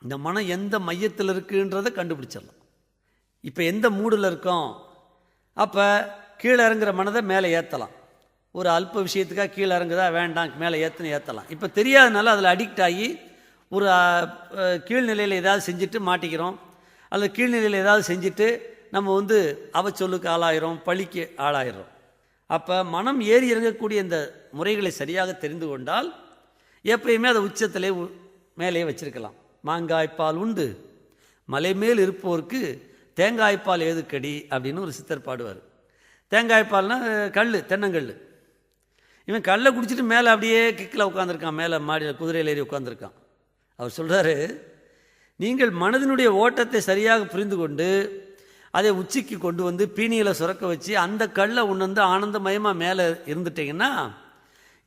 இந்த மனம் எந்த மையத்தில் இருக்குன்றதை கண்டுபிடிச்சிடலாம். இப்போ எந்த மூடில் இருக்கோம், அப்போ கீழே இறங்குற மனதை மேலே ஏற்றலாம். ஒரு அல்ப விஷயத்துக்காக கீழே இறங்குதா, வேண்டாம் மேலே ஏற்றலாம். இப்போ தெரியாதனால அதில் அடிக்ட் ஆகி ஒரு கீழ்நிலையில் ஏதாவது செஞ்சுட்டு மாட்டிக்கிறோம், அல்லது கீழ்நிலையில் ஏதாவது செஞ்சுட்டு நம்ம அவச்சொல்லுக்கு ஆளாயிரும், பழிக்கு ஆளாயிரும். அப்போ மனம் ஏறி இறங்கக்கூடிய இந்த முறைகளை சரியாக தெரிந்து கொண்டால் எப்பயுமே அதை உச்சத்திலே மேலே வச்சிருக்கலாம். மாங்காய்ப்பால் உண்டு மலை மேல் இருப்போருக்கு தேங்காய்ப்பால் ஏதுக்கடி அப்படின்னு ஒரு சித்தர் பாடுவார். தேங்காய்ப்பால்னா தென்னங்கல். இவன் கல்லை குடிச்சிட்டு மேலே அப்படியே கிக்கில் உட்காந்துருக்கான், மேலே மாடியில் குதிரையில் ஏறி உட்காந்துருக்கான். அவர் சொல்கிறாரு, நீங்கள் மனதினுடைய ஓட்டத்தை சரியாக புரிந்து கொண்டு அதை உச்சிக்கு கொண்டு வந்து பீனியில் சுரக்க வச்சு அந்த கல்லை உணர்ந்து ஆனந்தமயமாக மேலே இருந்துட்டிங்கன்னா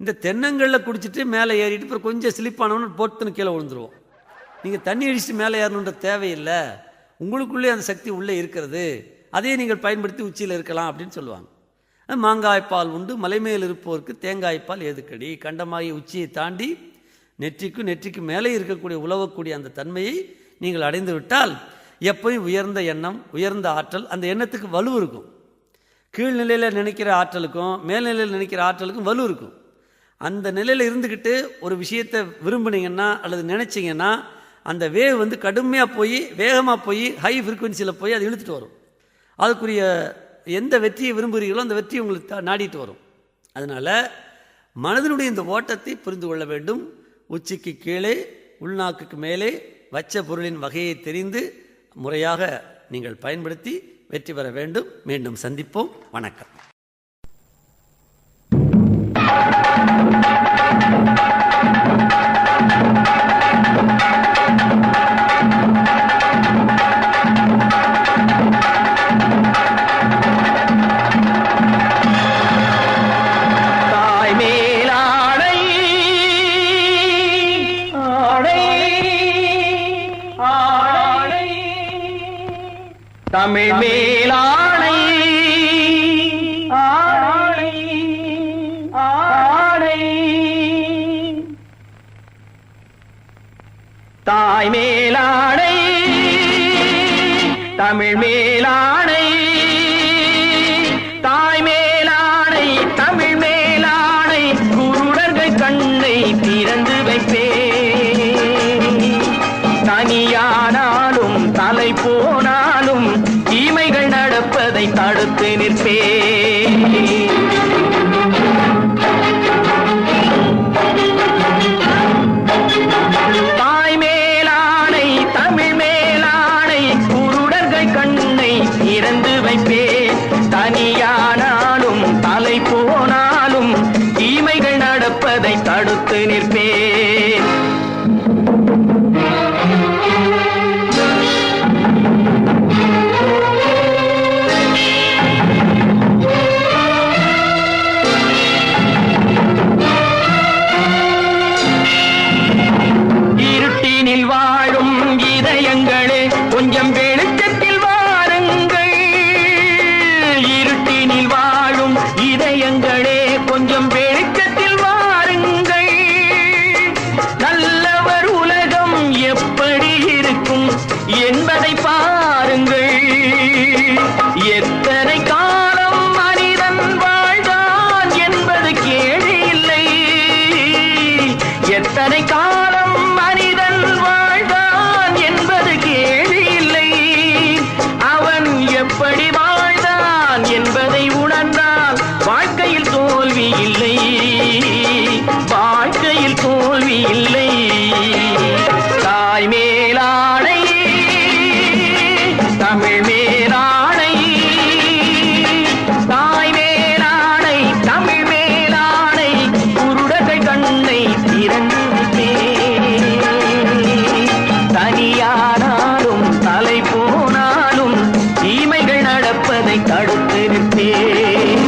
இந்த தென்னங்களில் குடிச்சிட்டு மேலே ஏறிட்டு அப்புறம் கொஞ்சம் ஸ்லிப்பானவனு போட்டுன்னு கீழே விழுந்துருவோம். நீங்கள் தண்ணி அடிச்சுட்டு மேலே ஏறணுன்ற தேவையில்லை, உங்களுக்குள்ளே அந்த சக்தி உள்ளே இருக்கிறது, அதையே நீங்கள் பயன்படுத்தி உச்சியில் இருக்கலாம் அப்படின்னு சொல்லுவாங்க. மாங்காய்ப்பால் உண்டு மலை மேல் இருப்போருக்கு தேங்காய்ப்பால் ஏதுக்கடி. கண்டமாகி உச்சியை தாண்டி நெற்றிக்கு மேலே இருக்கக்கூடிய உழவக்கூடிய அந்த தன்மையை நீங்கள் அடைந்து விட்டால் எப்பயும் உயர்ந்த எண்ணம், உயர்ந்த ஆற்றல், அந்த எண்ணத்துக்கு வலு இருக்கும். கீழ்நிலையில் நினைக்கிற ஆற்றலுக்கும் மேல்நிலையில் நினைக்கிற ஆற்றலுக்கும் வலு இருக்கும். அந்த நிலையில் இருந்துக்கிட்டு ஒரு விஷயத்தை விரும்புனீங்கன்னா அல்லது நினச்சிங்கன்னா அந்த வேவ் கடுமையாக போய் வேகமாக போய் ஹை ஃப்ரீக்குவென்சியில் போய் அது இழுத்துட்டு வரும். அதுக்குரிய எந்த வெற்றியை விரும்புகிறீர்களோ அந்த வெற்றி உங்களுக்கு நாடிட்டு வரும். அதனால் மனதினுடைய இந்த ஓட்டத்தை புரிந்து கொள்ள வேண்டும். உச்சிக்கு கீழே உள்நாக்குக்கு மேலே வச்ச பொருளின் வகையை தெரிந்து முறையாக நீங்கள் பயன்படுத்தி வெற்றி பெற வேண்டும். மீண்டும் சந்திப்போம். வணக்கம். தமிழ் மேலாணை ஆணை ஆணை தாய் மேலாணை தமிழ் மேலாணை தாய் மேலாணை தமிழ் மேலாணை குருடர்கள் கண்ணை திறந்து வைப்பேன். தனியானாலும் தலை போனாலும் தீமைகள் நடப்பதை தடுத்து நிற்பேன். தாய் மேலாணை தமிழ் மேலாணை குருடர்கள் கண்ணை திறந்து வைப்பேன். தனியானாலும் தலை போனாலும் தீமைகள் நடப்பதை தடுத்து நிற்பேன். கொஞ்சம் வெளிச்சத்தில் வாருங்கள், இருட்டினில் வாழும் இதயங்களே கொஞ்சம் வெளிச்சத்தில் வாருங்கள். நல்லவர் உலகம் எப்படி இருக்கும் என்பதை பாருங்கள். எத்தனை காலம் மனிதன் வாழ்ந்தான் என்பது கேள்வி இல்லை. எத்தனை காலம் மனிதன் வாழ்ந்தான் என்பது கேள்வி இல்லை. அவன் எப்படி வாழ்ந்தான் என்பதை உணர்ந்தால் வாழ்க்கையில் தோல்வி இல்லை, வாழ்க்கையில் தோல்வி இல்லை. தாய் மேலாணை தமிழ் மேலாணை தாய் மேலாணை தமிழ் மேலாணை குருடர்கள் கண்ணை திறந்து தனியானாலும் தலை போனாலும் தீமைகள் நடப்பதை தடுத்து நிற்பேன்.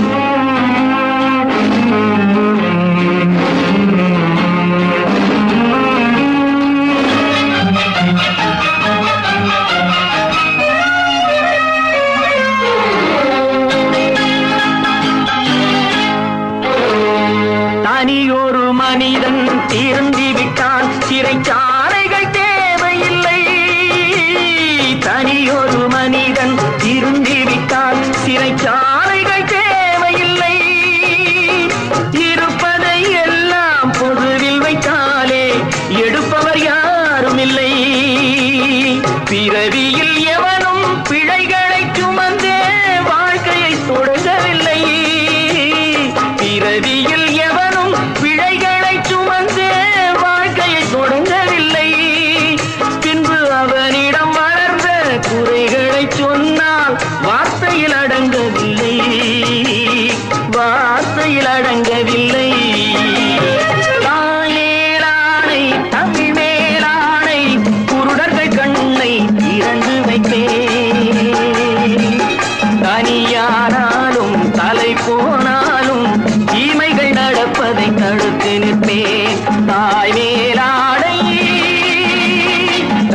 தனியொரு மனிதன் திருந்திவிட்டான், சிறைச்சாலைகள் தேவையில்லை. தனியொரு மனிதன் திருந்திவிட்டான், சிறைச்சாலைகள் தேவையில்லை. இருப்பதை எல்லாம் பொதுவில் வைத்தாலே எடுப்பவர் யாரும் இல்லை. பிறவியில் எவனும் பிழைகளை சுமந்து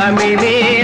தமிழே